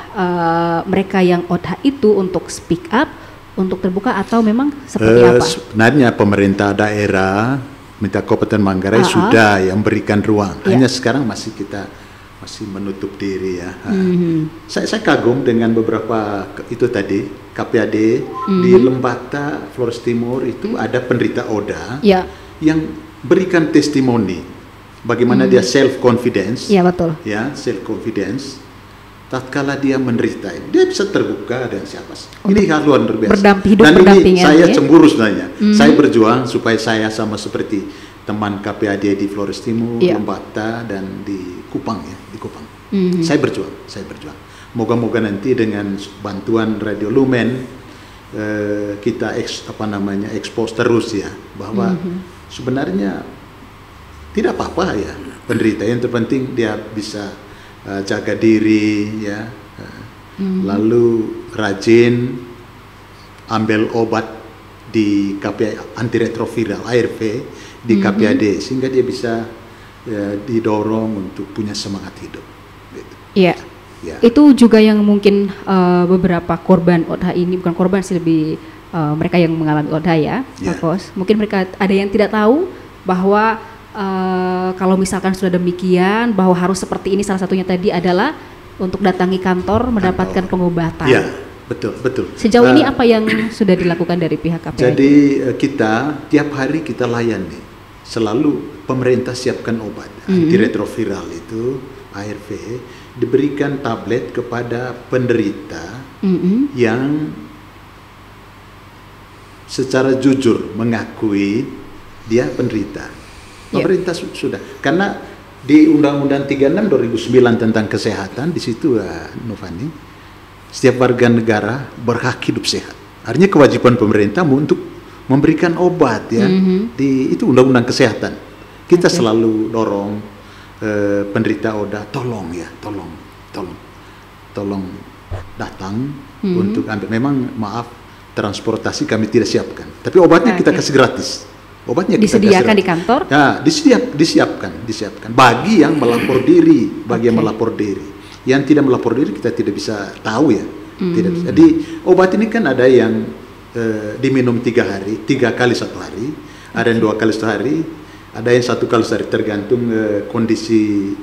mereka yang ODA itu untuk speak up, untuk terbuka, atau memang seperti apa? Sebenarnya pemerintah daerah, pemerintah Kabupaten Manggarai sudah yang memberikan ruang. Hanya sekarang kita masih menutup diri ya. Saya kagum dengan beberapa itu tadi KPAD di Lembata, Flores Timur itu ada penderita ODA yang berikan testimoni bagaimana dia self confidence. Iya betul. Ya, self confidence. Tatkala dia menderita, dia bisa terbuka dengan siapa sih. Ini hal luar biasa. Dan ini saya cemburu sebenarnya. Saya berjuang supaya saya sama seperti teman KPAD di Flores Timur, Lembata, dan di Kupang ya, di Kupang. Saya berjuang. Moga-moga nanti dengan bantuan Radio Lumen kita expose terus ya, bahwa sebenarnya tidak apa-apa ya penderita. Yang terpenting dia bisa jaga diri ya, lalu rajin ambil obat di KPAD antiretroviral ARV di KPAD sehingga dia bisa didorong untuk punya semangat hidup. Gitu. Iya. Ya. Itu juga yang mungkin beberapa korban ODA ini, bukan korban sih, lebih mereka yang mengalami ODA ya, Pak Kos. Mungkin mereka ada yang tidak tahu bahwa kalau misalkan sudah demikian, bahwa harus seperti ini, salah satunya tadi adalah untuk datangi kantor mendapatkan pengobatan. Ya, betul. Sejauh ini apa yang sudah dilakukan dari pihak KPAD? Jadi kita tiap hari kita layani, selalu pemerintah siapkan obat antiretroviral itu ARV, diberikan tablet kepada penderita yang secara jujur mengakui dia penderita. Pemerintah sudah, karena di Undang-Undang 36 2009 tentang kesehatan, di situ Novani, setiap warga negara berhak hidup sehat. Artinya kewajiban pemerintah untuk memberikan obat ya, itu Undang-Undang Kesehatan. Kita selalu dorong penderita ODA, tolong datang untuk ambil. Memang maaf, transportasi kami tidak siapkan, tapi obatnya kita kasih gratis. Obatnya disediakan di kantor? Ya, disiapkan. Bagi yang melapor diri, Yang tidak melapor diri kita tidak bisa tahu ya. Tidak bisa. Jadi obat ini kan ada yang diminum 3 kali 1 hari, ada yang 2 kali 1 hari, ada yang 1 kali 1 hari, tergantung kondisi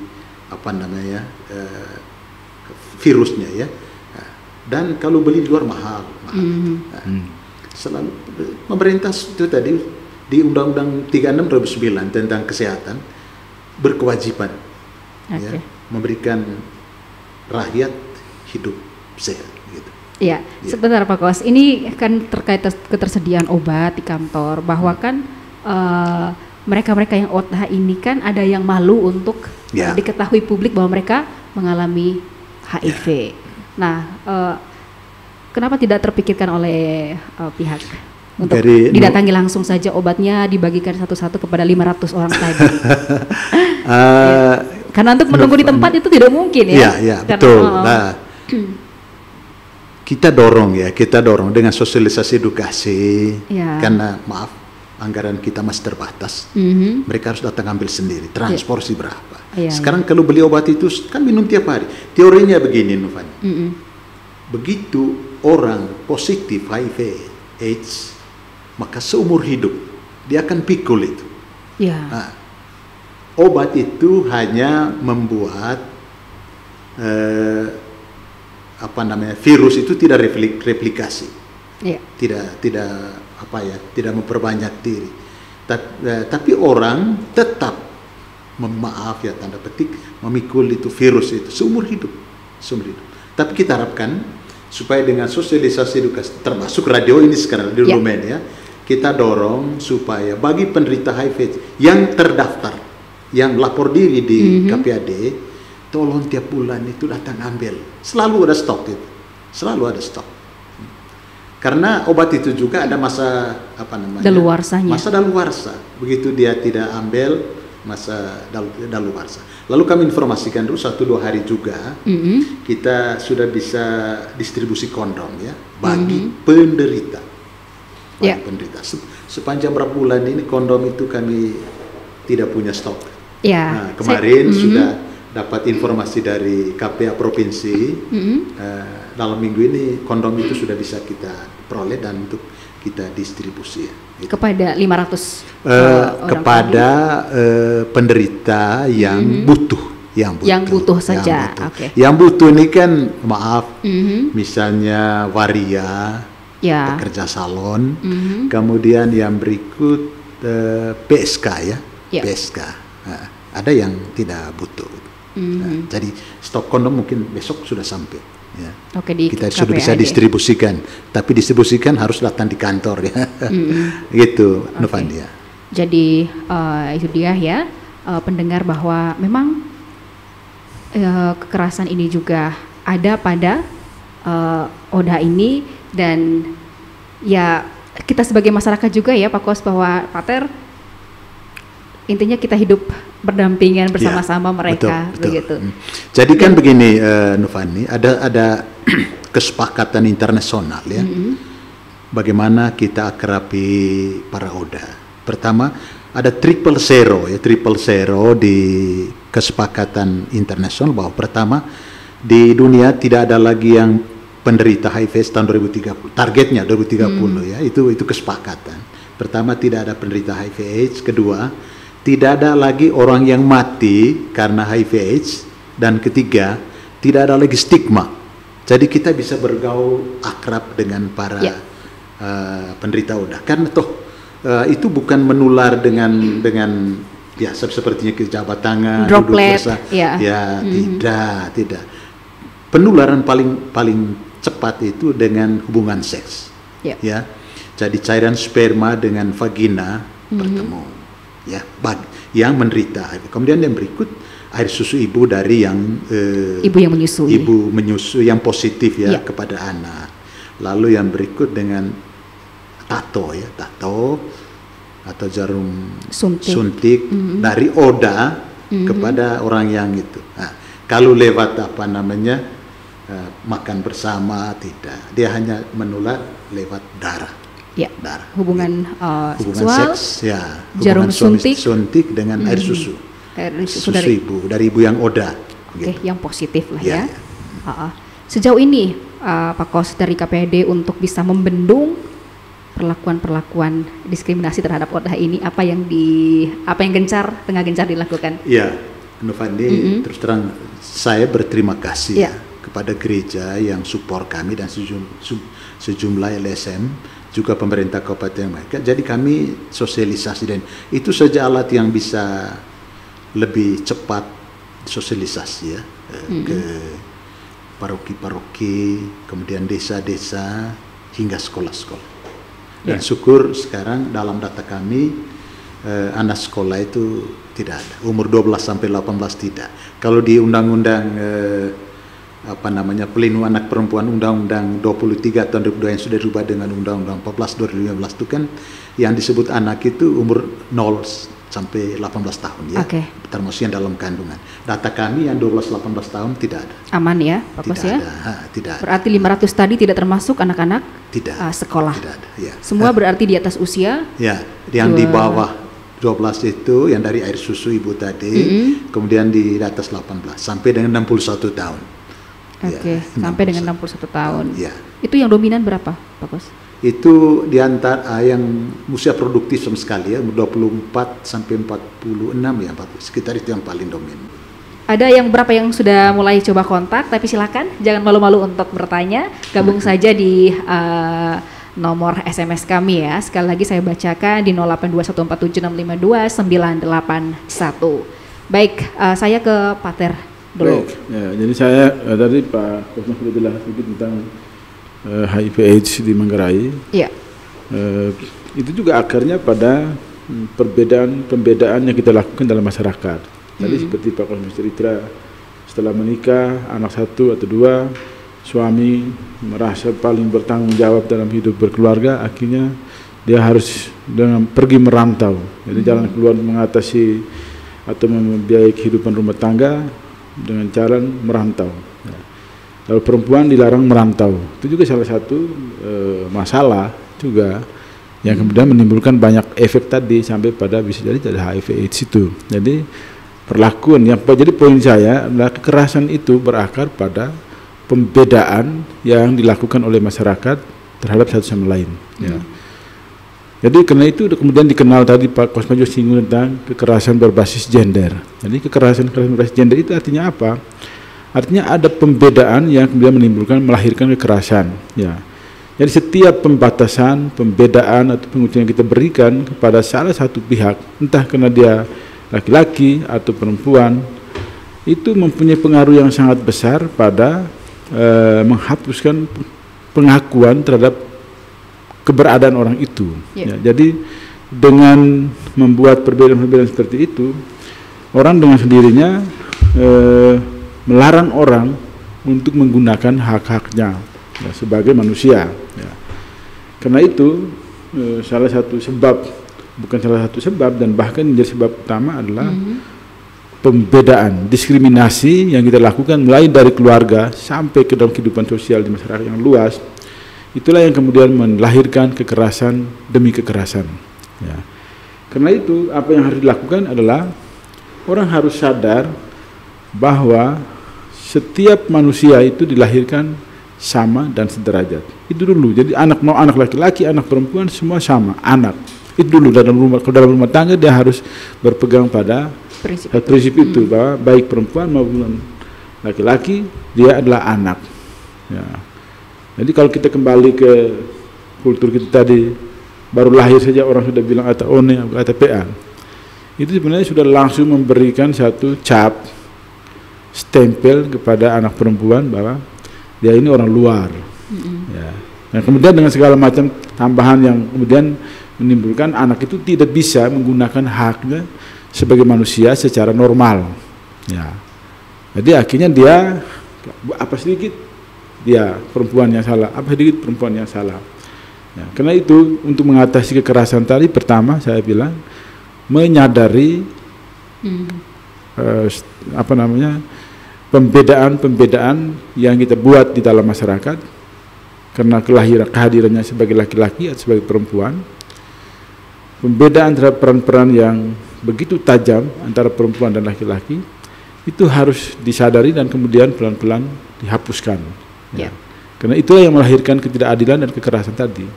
virusnya ya. Dan kalau beli di luar mahal. Selalu pemerintah itu tadi di Undang-Undang 36 2009 tentang kesehatan berkewajiban ya, memberikan rakyat hidup sehat gitu. Ya, sebentar Pak Kos, ini kan terkait ketersediaan obat di kantor, bahwa kan mereka-mereka yang ODA ini kan ada yang malu untuk diketahui publik bahwa mereka mengalami HIV. Nah, kenapa tidak terpikirkan oleh pihak untuk didatangi langsung saja, obatnya dibagikan satu-satu kepada 500 orang tadi? Karena untuk menunggu di tempat itu tidak mungkin ya. Iya, betul. Nah, kita dorong dengan sosialisasi edukasi. Karena maaf, anggaran kita masih terbatas. Mereka harus datang ambil sendiri. Transportasi berapa? Sekarang kalau beli obat itu kan minum tiap hari. Teorinya begini, Novan. Begitu orang positif HIV/AIDS, maka seumur hidup dia akan pikul itu. Nah, obat itu hanya membuat virus itu tidak replikasi, tidak memperbanyak diri. Tapi orang tetap tanda petik memikul itu virus itu seumur hidup. Tapi kita harapkan supaya dengan sosialisasi edukasi, termasuk radio ini sekarang di Lumen ya, kita dorong supaya bagi penderita HIV yang terdaftar, yang lapor diri di KPAD, tolong tiap bulan itu datang ambil. Selalu ada stok itu, Karena obat itu juga ada masa daluarsanya. Masa daluarsa. Begitu dia tidak ambil, masa daluarsa. Lalu kami informasikan dulu 1-2 hari juga, kita sudah bisa distribusi kondom ya bagi penderita. Penderita. Sepanjang berapa bulan ini kondom itu kami tidak punya stok. Nah, kemarin sudah dapat informasi dari KPA provinsi, dalam minggu ini kondom itu sudah bisa kita peroleh dan untuk kita distribusi ya. Gitu. Kepada 500 kepada penderita yang butuh. Yang butuh saja. Yang butuh ini kan maaf, misalnya waria, pekerja salon, kemudian yang berikut PSK ya, PSK. Nah, ada yang tidak butuh. Nah, jadi stok kondom mungkin besok sudah sampai. Ya. Kita sudah bisa distribusikan, tapi distribusikan harus datang di kantor ya, gitu, Novandia. Jadi itu dia ya, pendengar, bahwa memang kekerasan ini juga ada pada ODA ini, dan ya kita sebagai masyarakat juga ya Pak Kos, bahwa Pater intinya kita hidup berdampingan bersama-sama mereka, betul. Begitu. Jadi kan begini, Novani, ada kesepakatan internasional ya, bagaimana kita akrabi para ODA. Pertama ada triple zero di kesepakatan internasional, bahwa pertama di dunia tidak ada lagi yang penderita HIV tahun 2030, targetnya 2030 ya, itu kesepakatan. Pertama, tidak ada penderita HIV/AIDS. Kedua, tidak ada lagi orang yang mati karena HIV/AIDS, dan ketiga, tidak ada lagi stigma. Jadi kita bisa bergaul akrab dengan para penderita ODA. Karena toh itu bukan menular dengan ya sepertinya jabat tangan, droplet, tidak. Penularan paling cepat itu dengan hubungan seks, ya. Jadi cairan sperma dengan vagina bertemu, ya, yang menderita HIV. Kemudian yang berikut air susu ibu dari yang ibu yang menyusui, yang positif ya kepada anak. Lalu yang berikut dengan tato atau jarum suntik dari ODA kepada orang yang itu. Nah, kalau lewat makan bersama, tidak, dia hanya menular lewat darah. Darah. Hubungan seksual, seks, jarum suntik dengan air susu. Susu dari ibu yang ODA. Yang positif lah ya. Sejauh ini Pak Kos dari KPAD untuk bisa membendung perlakuan diskriminasi terhadap ODA ini, apa yang tengah gencar dilakukan? Ya, Novandi, terus terang saya berterima kasih kepada gereja yang support kami dan sejumlah LSM, juga pemerintah kabupaten mereka. Jadi kami sosialisasi, dan itu saja alat yang bisa lebih cepat sosialisasi ya, ke paroki-paroki, kemudian desa-desa hingga sekolah-sekolah. Dan syukur sekarang dalam data kami anak sekolah itu tidak ada, umur 12 sampai 18 tidak. Kalau di undang-undang pelindungan anak perempuan, undang-undang 23 tahun 2002 yang sudah dirubah dengan undang-undang 14 2015 itu kan yang disebut anak itu umur 0 sampai 18 tahun ya, termasuk yang dalam kandungan. Data kami yang 12-18 tahun tidak ada. Aman ya Pak Kos ya? Tidak ada. Berarti 500 tadi tidak termasuk anak-anak sekolah? Tidak ada, ya. Semua berarti di atas usia? Ya, yang di bawah 12 itu yang dari air susu ibu tadi, kemudian di atas 18 sampai dengan 61 tahun. Sampai dengan 61 tahun. Ya. Itu yang dominan berapa Pak Kos? Itu di antara yang usia produktif sama sekali ya, 24 sampai 46 ya, sekitar itu yang paling dominan. Ada yang berapa yang sudah mulai coba kontak, tapi silakan jangan malu-malu untuk bertanya, gabung saja di nomor SMS kami ya. Sekali lagi saya bacakan di 082147652981. Baik, saya ke Pater dulu. Baik, ya, jadi saya tadi Pak Kosmas sudah jelas sedikit tentang HIV/AIDS di Manggarai. Itu juga akarnya pada pembedaan yang kita lakukan dalam masyarakat. Tadi seperti Pak Kosmas cerita, setelah menikah anak 1 atau 2, suami merasa paling bertanggung jawab dalam hidup berkeluarga, akhirnya dia harus pergi merantau. Jadi jalan keluar mengatasi atau membiayai kehidupan rumah tangga dengan cara merantau. Kalau perempuan dilarang merantau, itu juga salah satu masalah juga yang kemudian menimbulkan banyak efek tadi sampai pada bisa jadi HIV/AIDS itu. Jadi perlakuan yang jadi poin saya adalah kekerasan itu berakar pada pembedaan yang dilakukan oleh masyarakat terhadap satu sama lain. Ya. Jadi karena itu kemudian dikenal tadi Pak Kosmajo singgung tentang kekerasan berbasis gender. Jadi kekerasan berbasis gender itu artinya apa? Artinya ada pembedaan yang kemudian melahirkan kekerasan. Ya. Jadi setiap pembatasan, pembedaan atau pengucilan yang kita berikan kepada salah satu pihak, entah karena dia laki-laki atau perempuan, itu mempunyai pengaruh yang sangat besar pada menghapuskan pengakuan terhadap keberadaan orang itu. Ya, jadi dengan membuat perbedaan-perbedaan seperti itu, orang dengan sendirinya melarang orang untuk menggunakan hak-haknya ya, sebagai manusia. Ya. Karena itu salah satu sebab, bukan salah satu sebab dan bahkan menjadi sebab utama adalah pembedaan, diskriminasi yang kita lakukan mulai dari keluarga sampai ke dalam kehidupan sosial di masyarakat yang luas. Itulah yang kemudian melahirkan kekerasan demi kekerasan. Ya. Karena itu apa yang harus dilakukan adalah orang harus sadar bahwa setiap manusia itu dilahirkan sama dan sederajat. Itu dulu. Jadi mau anak laki-laki, anak perempuan semua sama, anak. Itu dulu dalam rumah tangga dia harus berpegang pada prinsip itu bahwa baik perempuan maupun laki-laki dia adalah anak. Ya. Jadi kalau kita kembali ke kultur kita tadi, baru lahir saja orang sudah bilang ata one atau PA. Itu sebenarnya sudah langsung memberikan satu cap stempel kepada anak perempuan bahwa dia ini orang luar. Ya. Nah, kemudian dengan segala macam tambahan yang kemudian menimbulkan anak itu tidak bisa menggunakan haknya sebagai manusia secara normal. Ya. Jadi akhirnya dia apa sedikit dia perempuan yang salah, apa sedikit perempuan yang salah. Ya. Karena itu untuk mengatasi kekerasan tadi pertama saya bilang menyadari pembedaan yang kita buat di dalam masyarakat karena kehadirannya sebagai laki-laki atau sebagai perempuan, pembedaan terhadap peran-peran yang begitu tajam antara perempuan dan laki-laki itu harus disadari dan kemudian pelan-pelan dihapuskan. Ya. Karena itulah yang melahirkan ketidakadilan dan kekerasan tadi.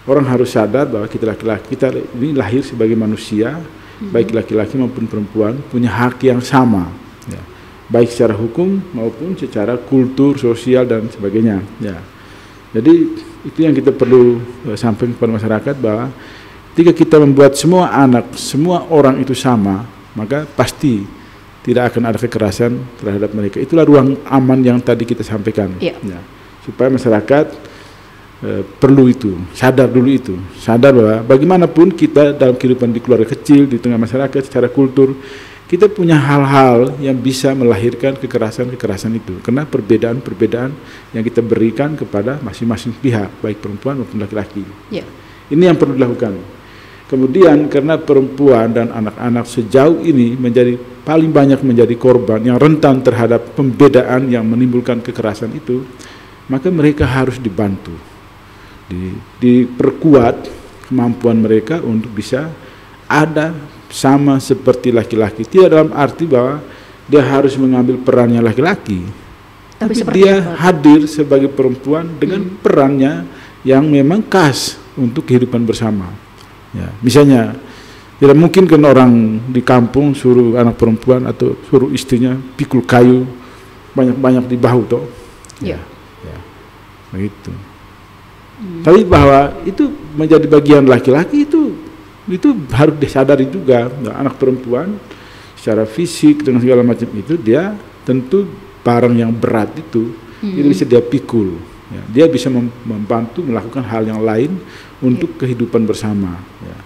Orang harus sadar bahwa kita laki-laki, kita ini lahir sebagai manusia, baik laki-laki maupun perempuan punya hak yang sama. Ya. Baik secara hukum maupun secara kultur, sosial dan sebagainya. Ya. Jadi itu yang kita perlu sampaikan kepada masyarakat bahwa ketika kita membuat semua anak, semua orang itu sama, maka pasti tidak akan ada kekerasan terhadap mereka. Itulah ruang aman yang tadi kita sampaikan. Ya, supaya masyarakat perlu itu, sadar dulu itu, sadar bahwa bagaimanapun kita dalam kehidupan di keluarga kecil, di tengah masyarakat, secara kultur, kita punya hal-hal yang bisa melahirkan kekerasan-kekerasan itu. Karena perbedaan-perbedaan yang kita berikan kepada masing-masing pihak, baik perempuan maupun laki-laki. Ya. Ini yang perlu dilakukan. Kemudian karena perempuan dan anak-anak sejauh ini paling banyak menjadi korban yang rentan terhadap pembedaan yang menimbulkan kekerasan itu, maka mereka harus dibantu, diperkuat kemampuan mereka untuk bisa ada sama seperti laki-laki. Tidak dalam arti bahwa dia harus mengambil perannya laki-laki, tapi dia hadir sebagai perempuan dengan perannya yang memang khas untuk kehidupan bersama. Ya, misalnya tidak mungkin kan orang di kampung suruh anak perempuan atau suruh istrinya pikul kayu banyak-banyak di bahu toh. Ya, begitu. Tapi bahwa itu menjadi bagian laki-laki itu harus disadari juga. Nah, anak perempuan secara fisik dengan segala macam itu dia tentu barang yang berat itu bisa dia pikul. Ya, dia bisa membantu melakukan hal yang lain untuk kehidupan bersama. Ya.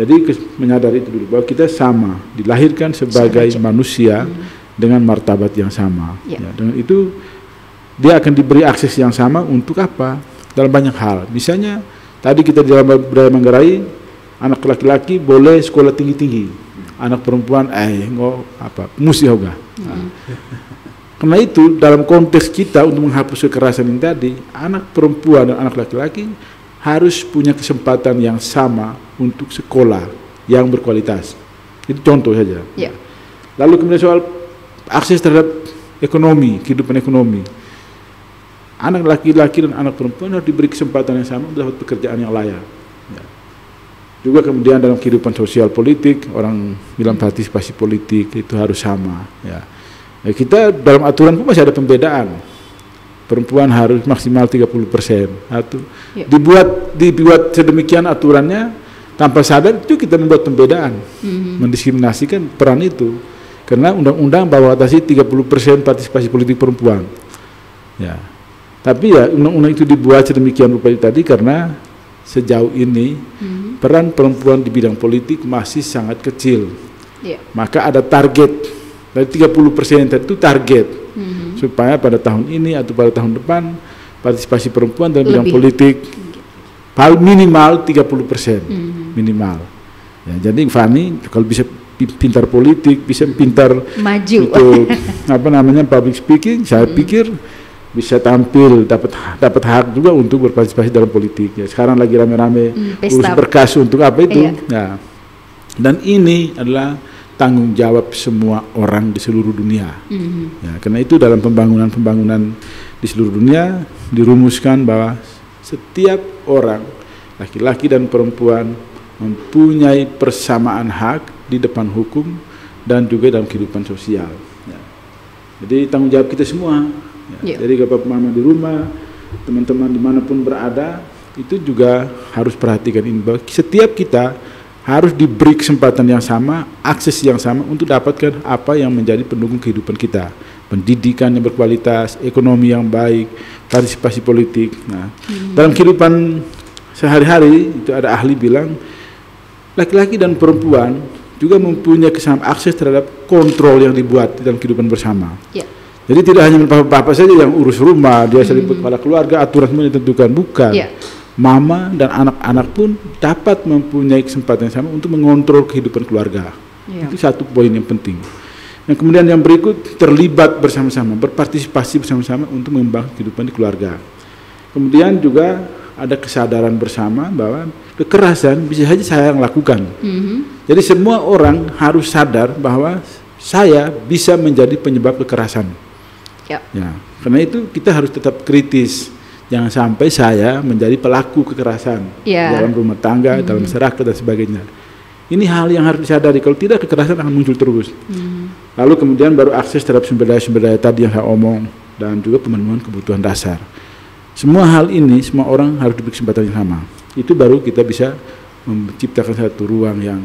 Jadi menyadari itu dulu bahwa kita sama, dilahirkan sebagai manusia dengan martabat yang sama. Ya, dengan itu dia akan diberi akses yang sama untuk apa? Dalam banyak hal. Misalnya tadi kita di dalam budaya Manggarai, anak laki-laki boleh sekolah tinggi-tinggi, anak perempuan musi hoga. Karena itu dalam konteks kita untuk menghapus kekerasan ini tadi, anak perempuan dan anak laki-laki harus punya kesempatan yang sama untuk sekolah yang berkualitas. Itu contoh saja. Ya. Lalu kemudian soal akses terhadap ekonomi, kehidupan ekonomi. Anak laki-laki dan anak perempuan harus diberi kesempatan yang sama untuk dapat pekerjaan yang layak. Ya. Juga kemudian dalam kehidupan sosial politik, orang bilang partisipasi politik itu harus sama. Ya. Kita dalam aturan pun masih ada pembedaan. Perempuan harus maksimal 30%. Dibuat sedemikian aturannya, tanpa sadar itu kita membuat pembedaan, mendiskriminasikan peran itu. Karena undang-undang batasi 30% partisipasi politik perempuan. Ya. Tapi ya undang-undang itu dibuat sedemikian rupa tadi karena sejauh ini peran perempuan di bidang politik masih sangat kecil. Maka ada target dari 30% itu target. Supaya pada tahun ini atau pada tahun depan partisipasi perempuan dalam bidang politik minimal 30%, minimal. Ya, jadi Fani kalau bisa pintar politik, bisa pintar maju untuk public speaking, saya pikir bisa tampil, dapat hak juga untuk berpartisipasi dalam politik. Ya, sekarang lagi rame-rame urus berkas untuk apa itu. Nah, dan ini adalah tanggung jawab semua orang di seluruh dunia. Ya, karena itu dalam pembangunan di seluruh dunia dirumuskan bahwa setiap orang, laki-laki dan perempuan, mempunyai persamaan hak di depan hukum dan juga dalam kehidupan sosial. Ya. Jadi tanggung jawab kita semua. Ya. Jadi Bapak Mama di rumah, teman-teman dimanapun berada, itu juga harus perhatikan ini bahwa setiap kita harus diberi kesempatan yang sama, akses yang sama untuk dapatkan apa yang menjadi pendukung kehidupan kita. Pendidikan yang berkualitas, ekonomi yang baik, partisipasi politik. Nah, dalam kehidupan sehari-hari itu ada ahli bilang laki-laki dan perempuan juga mempunyai kesamaan akses terhadap kontrol yang dibuat dalam kehidupan bersama. Jadi tidak hanya bapak saja yang urus rumah, dia seliput kepala keluarga, aturan semua ditentukan, bukan. Mama dan anak-anak pun dapat mempunyai kesempatan yang sama untuk mengontrol kehidupan keluarga. Itu satu poin yang penting. Yang kemudian yang berikut, terlibat bersama-sama, berpartisipasi bersama-sama untuk mengembangkan kehidupan di keluarga. Kemudian juga ada kesadaran bersama bahwa kekerasan bisa saja saya yang lakukan. Jadi semua orang harus sadar bahwa saya bisa menjadi penyebab kekerasan. Ya, karena itu kita harus tetap kritis. Jangan sampai saya menjadi pelaku kekerasan dalam rumah tangga, dalam masyarakat dan sebagainya. Ini hal yang harus disadari. Kalau tidak, kekerasan akan muncul terus. Lalu kemudian baru akses terhadap sumber daya tadi yang saya omong, dan juga pemenuhan kebutuhan dasar. Semua hal ini, semua orang harus diberi kesempatan yang sama. Itu baru kita bisa menciptakan satu ruang yang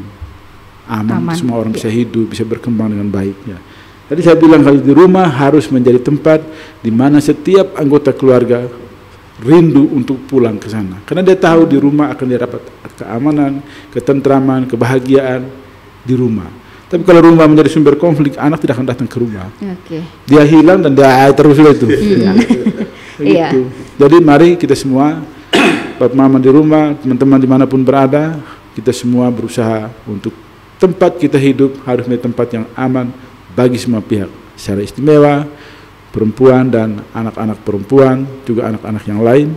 aman. Semua orang bisa hidup, bisa berkembang dengan baik. Ya. Tadi saya bilang kalau di rumah harus menjadi tempat di mana setiap anggota keluarga rindu untuk pulang ke sana, karena dia tahu di rumah akan dia dapat keamanan, ketentraman, kebahagiaan di rumah. Tapi kalau rumah menjadi sumber konflik, anak tidak akan datang ke rumah. Dia hilang dan dia terus itu. Gitu. Jadi mari kita semua, Bapak Mama di rumah, teman-teman dimanapun berada, kita semua berusaha untuk tempat kita hidup harus menjadi tempat yang aman bagi semua pihak, secara istimewa perempuan dan anak-anak perempuan, juga anak-anak yang lain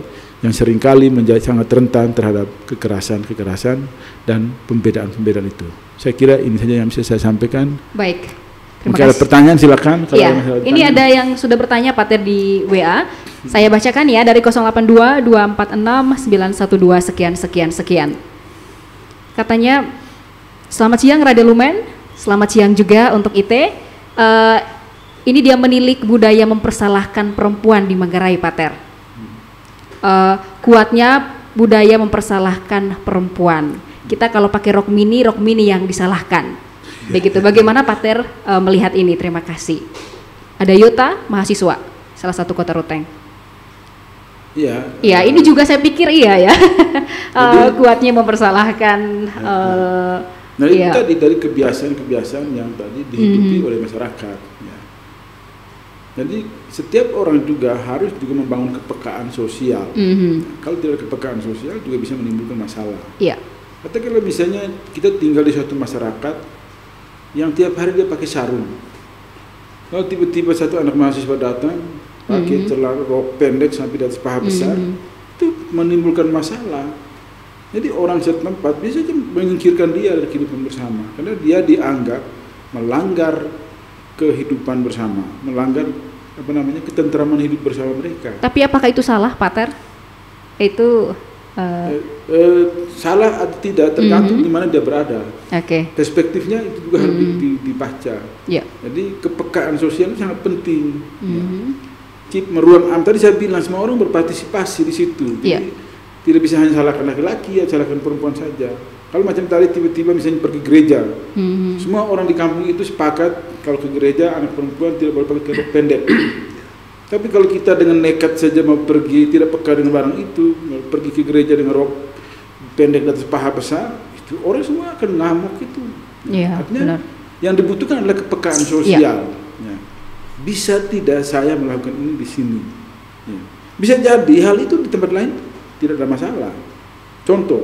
yang seringkali menjadi sangat rentan terhadap kekerasan dan pembedaan-pembedaan itu. Saya kira ini saja yang bisa saya sampaikan. Baik, terima kasih. Ada pertanyaan silakan. Ini ada yang sudah bertanya Pak Ter di WA. Saya bacakan ya dari 082 246 912 sekian. Katanya, selamat siang Radio Lumen, selamat siang juga untuk IT. Ini dia menilik budaya mempersalahkan perempuan di Manggarai, Pak Ter. Kuatnya budaya mempersalahkan perempuan. Kita kalau pakai rok mini yang disalahkan. Begitu. Bagaimana Pak Ter melihat ini? Terima kasih. Ada Yota, mahasiswa, salah satu kota Ruteng. Iya, ini juga saya pikir iya ya. Kuatnya mempersalahkan. Itu tadi dari kebiasaan-kebiasaan yang tadi dihidupi oleh masyarakat. Jadi setiap orang juga harus juga membangun kepekaan sosial. Kalau tidak ada kepekaan sosial juga bisa menimbulkan masalah. Katakanlah misalnya kita tinggal di suatu masyarakat yang tiap hari dia pakai sarung. Kalau tiba-tiba satu anak mahasiswa datang pakai celana rok pendek sampai di atas paha besar, itu menimbulkan masalah. Jadi orang setempat bisa menyingkirkan dia dari kehidupan bersama karena dia dianggap melanggar kehidupan bersama, melanggar ketentraman hidup bersama mereka. Tapi apakah itu salah, Pater? Itu salah atau tidak tergantung di mana dia berada. Perspektifnya itu juga harus dibaca. Jadi kepekaan sosial itu sangat penting. Cip meruang am tadi saya bilang semua orang berpartisipasi di situ. Jadi tidak bisa hanya salahkan laki-laki atau salahkan perempuan saja. Kalau macam tadi tiba-tiba misalnya pergi gereja, semua orang di kampung itu sepakat kalau ke gereja anak perempuan tidak boleh pakai rok pendek. Tapi kalau kita dengan nekat saja mau pergi, tidak peka dengan barang itu, mau pergi ke gereja dengan rok pendek dan paha besar, itu orang semua akan ngamuk itu. Artinya yang dibutuhkan adalah kepekaan sosial. Bisa tidak saya melakukan ini di sini? Bisa jadi hal itu di tempat lain tidak ada masalah. Contoh,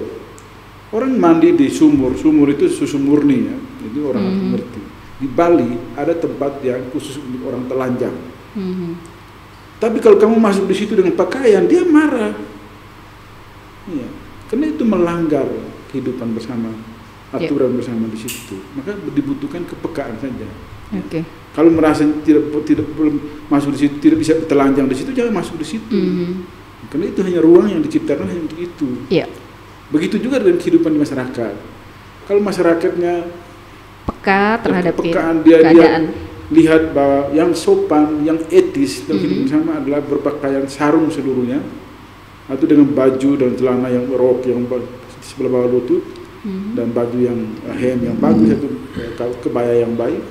orang mandi di sumur itu susu murni, itu orang harus mengerti. Di Bali ada tempat yang khusus untuk orang telanjang. Tapi kalau kamu masuk di situ dengan pakaian, dia marah. Karena itu melanggar kehidupan bersama, aturan bersama di situ. Maka dibutuhkan kepekaan saja. Kalau merasa tidak belum masuk di situ, tidak bisa telanjang di situ, jangan masuk di situ. Karena itu hanya ruang yang diciptakan hanya untuk itu. Begitu juga dengan kehidupan di masyarakat. Kalau masyarakatnya peka terhadap keadaan, keadaan. Dia lihat bahwa yang sopan, yang etis dalam hidup bersama adalah berpakaian sarung seluruhnya, atau dengan baju dan celana yang rok yang sebelah bawah lutut, dan baju yang hem yang bagus, atau kebaya yang baik.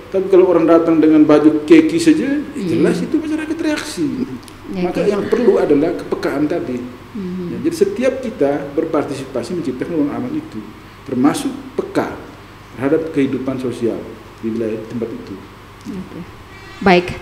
Tapi kalau orang datang dengan baju keki saja, jelas itu masyarakat reaksi. Maka yang perlu adalah kepekaan tadi. Jadi setiap kita berpartisipasi menciptakan ruang aman itu, termasuk peka terhadap kehidupan sosial di wilayah tempat itu. Baik,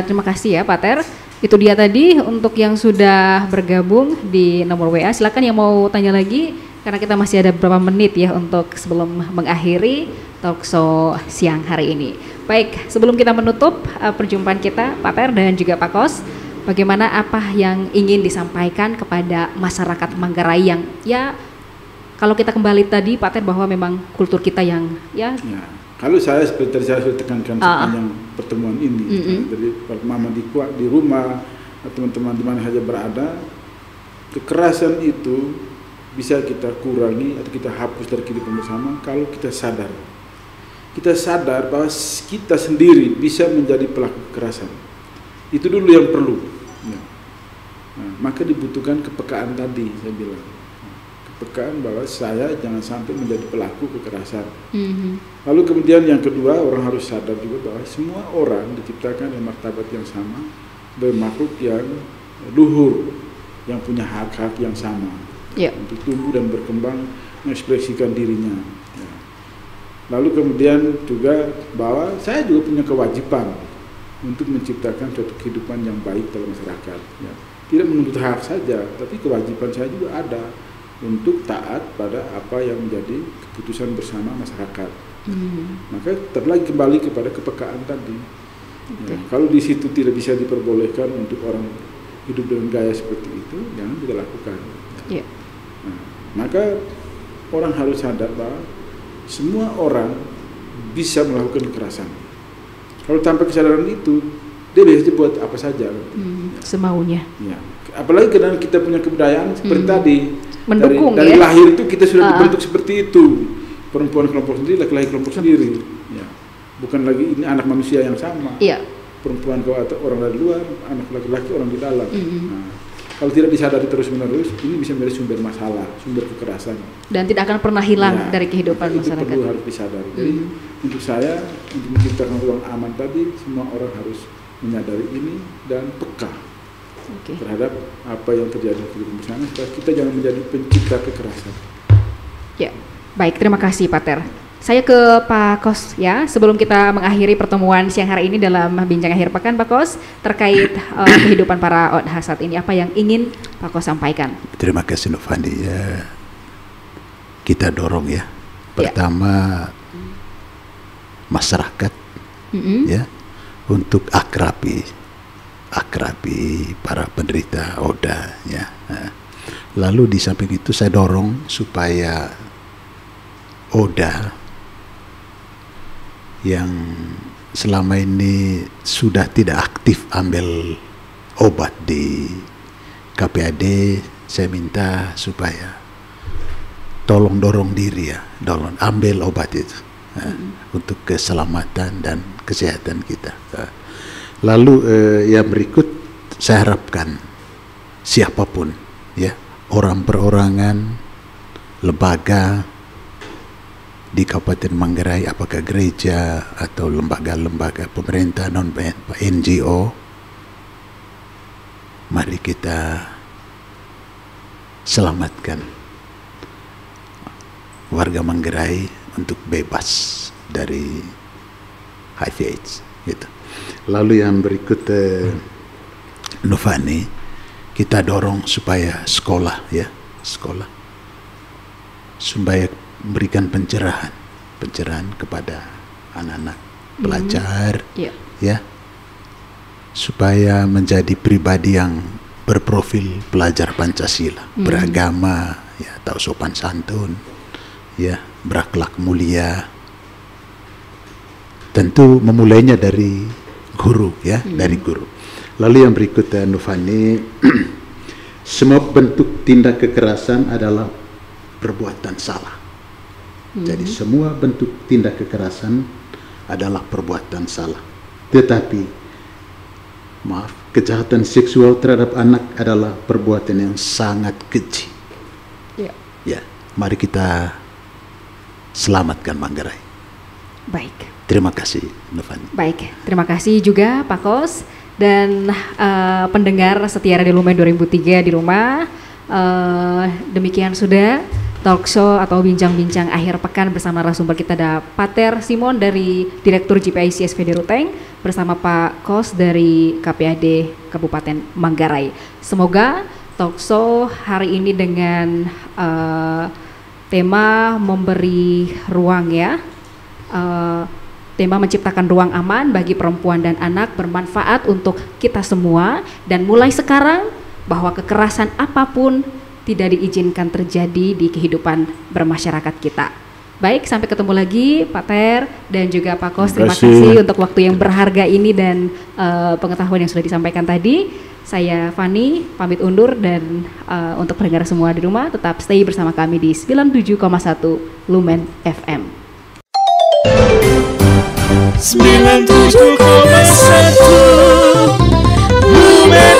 terima kasih ya Pater. Itu dia tadi untuk yang sudah bergabung di nomor WA. Silakan yang mau tanya lagi, karena kita masih ada beberapa menit ya untuk sebelum mengakhiri talkshow siang hari ini. Baik, sebelum kita menutup perjumpaan kita, Pater dan juga Pak Kos, bagaimana apa yang ingin disampaikan kepada masyarakat Manggarai yang kalau kita kembali tadi Pater bahwa memang kultur kita yang kalau saya seperti saya sudah tekankan sepanjang pertemuan ini, jadi kalau mama di rumah, teman-teman di mana saja berada, kekerasan itu bisa kita kurangi atau kita hapus dari kehidupan bersama kalau kita sadar. Kita sadar bahwa kita sendiri bisa menjadi pelaku kekerasan. Itu dulu yang perlu. Maka dibutuhkan kepekaan tadi, saya bilang. Kepekaan bahwa saya jangan sampai menjadi pelaku kekerasan. Lalu kemudian yang kedua, orang harus sadar juga bahwa semua orang diciptakan dengan martabat yang sama, bermakhluk yang luhur, yang punya hak-hak yang sama untuk tumbuh dan berkembang, mengekspresikan dirinya. Lalu kemudian juga bahwa saya juga punya kewajiban untuk menciptakan suatu kehidupan yang baik dalam masyarakat. Tidak menuntut hak saja, tapi kewajiban saya juga ada untuk taat pada apa yang menjadi keputusan bersama masyarakat. Maka terlagi kembali kepada kepekaan tadi. Kalau di situ tidak bisa diperbolehkan untuk orang hidup dengan gaya seperti itu, jangan kita lakukan. Maka orang harus sadar bahwa semua orang bisa melakukan kekerasan. Kalau tanpa kesadaran itu, dia bisa buat apa saja. Semaunya. Apalagi karena kita punya kebudayaan seperti tadi. Mendukung dari lahir itu kita sudah dibentuk seperti itu. Perempuan kelompok sendiri, laki-laki kelompok sendiri. Bukan lagi ini anak manusia yang sama. Perempuan atau orang dari luar, anak laki-laki orang di dalam. Kalau tidak disadari terus-menerus, ini bisa menjadi sumber masalah, sumber kekerasan. Dan tidak akan pernah hilang dari kehidupan masyarakat. Itu perlu harus disadari. Jadi untuk saya, untuk menciptakan ruang aman tadi, semua orang harus menyadari ini dan peka terhadap apa yang terjadi di kehidupan bersama, supaya kita jangan menjadi pencipta kekerasan. Baik, terima kasih Pater. Saya ke Pak Kos ya, sebelum kita mengakhiri pertemuan siang hari ini dalam bincang akhir pekan, Pak Kos, terkait kehidupan para ODH saat ini, apa yang ingin Pak Kos sampaikan? Terima kasih Novandi. Kita dorong ya, pertama masyarakat untuk akrabi para penderita ODA ya. Lalu di samping itu saya dorong supaya ODA yang selama ini sudah tidak aktif ambil obat di KPAD, saya minta supaya tolong dorong diri ya, ambil obat itu untuk keselamatan dan kesehatan kita. Lalu yang berikut saya harapkan siapapun ya, orang perorangan, lembaga di Kabupaten Manggarai, apakah gereja atau lembaga-lembaga pemerintah non NGO, mari kita selamatkan warga Manggarai untuk bebas dari HIV/AIDS gitu. Lalu yang berikut Novani, kita dorong supaya sekolah ya, sekolah supaya memberikan pencerahan kepada anak-anak pelajar ya, supaya menjadi pribadi yang berprofil pelajar Pancasila, beragama ya, tahu sopan santun ya, berakhlak mulia. Tentu memulainya dari guru ya, dari guru. Lalu yang berikutnya Nufani, semua bentuk tindak kekerasan adalah perbuatan salah. Jadi semua bentuk tindak kekerasan adalah perbuatan salah. Tetapi kejahatan seksual terhadap anak adalah perbuatan yang sangat keji. Ya, mari kita selamatkan Manggarai. Baik. Terima kasih, Novani. Baik, terima kasih juga Pak Kos dan pendengar setia Radio Lumen 2003 di rumah. Demikian sudah talk show atau bincang-bincang akhir pekan bersama narasumber kita, ada Pater Simon dari Direktur GPIC SVD Ruteng bersama Pak Kos dari KPAD Kabupaten Manggarai. Semoga talk show hari ini dengan tema memberi ruang ya, tema menciptakan ruang aman bagi perempuan dan anak bermanfaat untuk kita semua, dan mulai sekarang bahwa kekerasan apapun tidak diizinkan terjadi di kehidupan bermasyarakat kita. Baik, sampai ketemu lagi Pak Ter dan juga Pak Kos. Terima kasih untuk waktu yang berharga ini dan pengetahuan yang sudah disampaikan tadi. Saya Fani pamit undur, dan untuk pendengar semua di rumah tetap stay bersama kami di 97,1 Lumen FM. 97,1 Lumen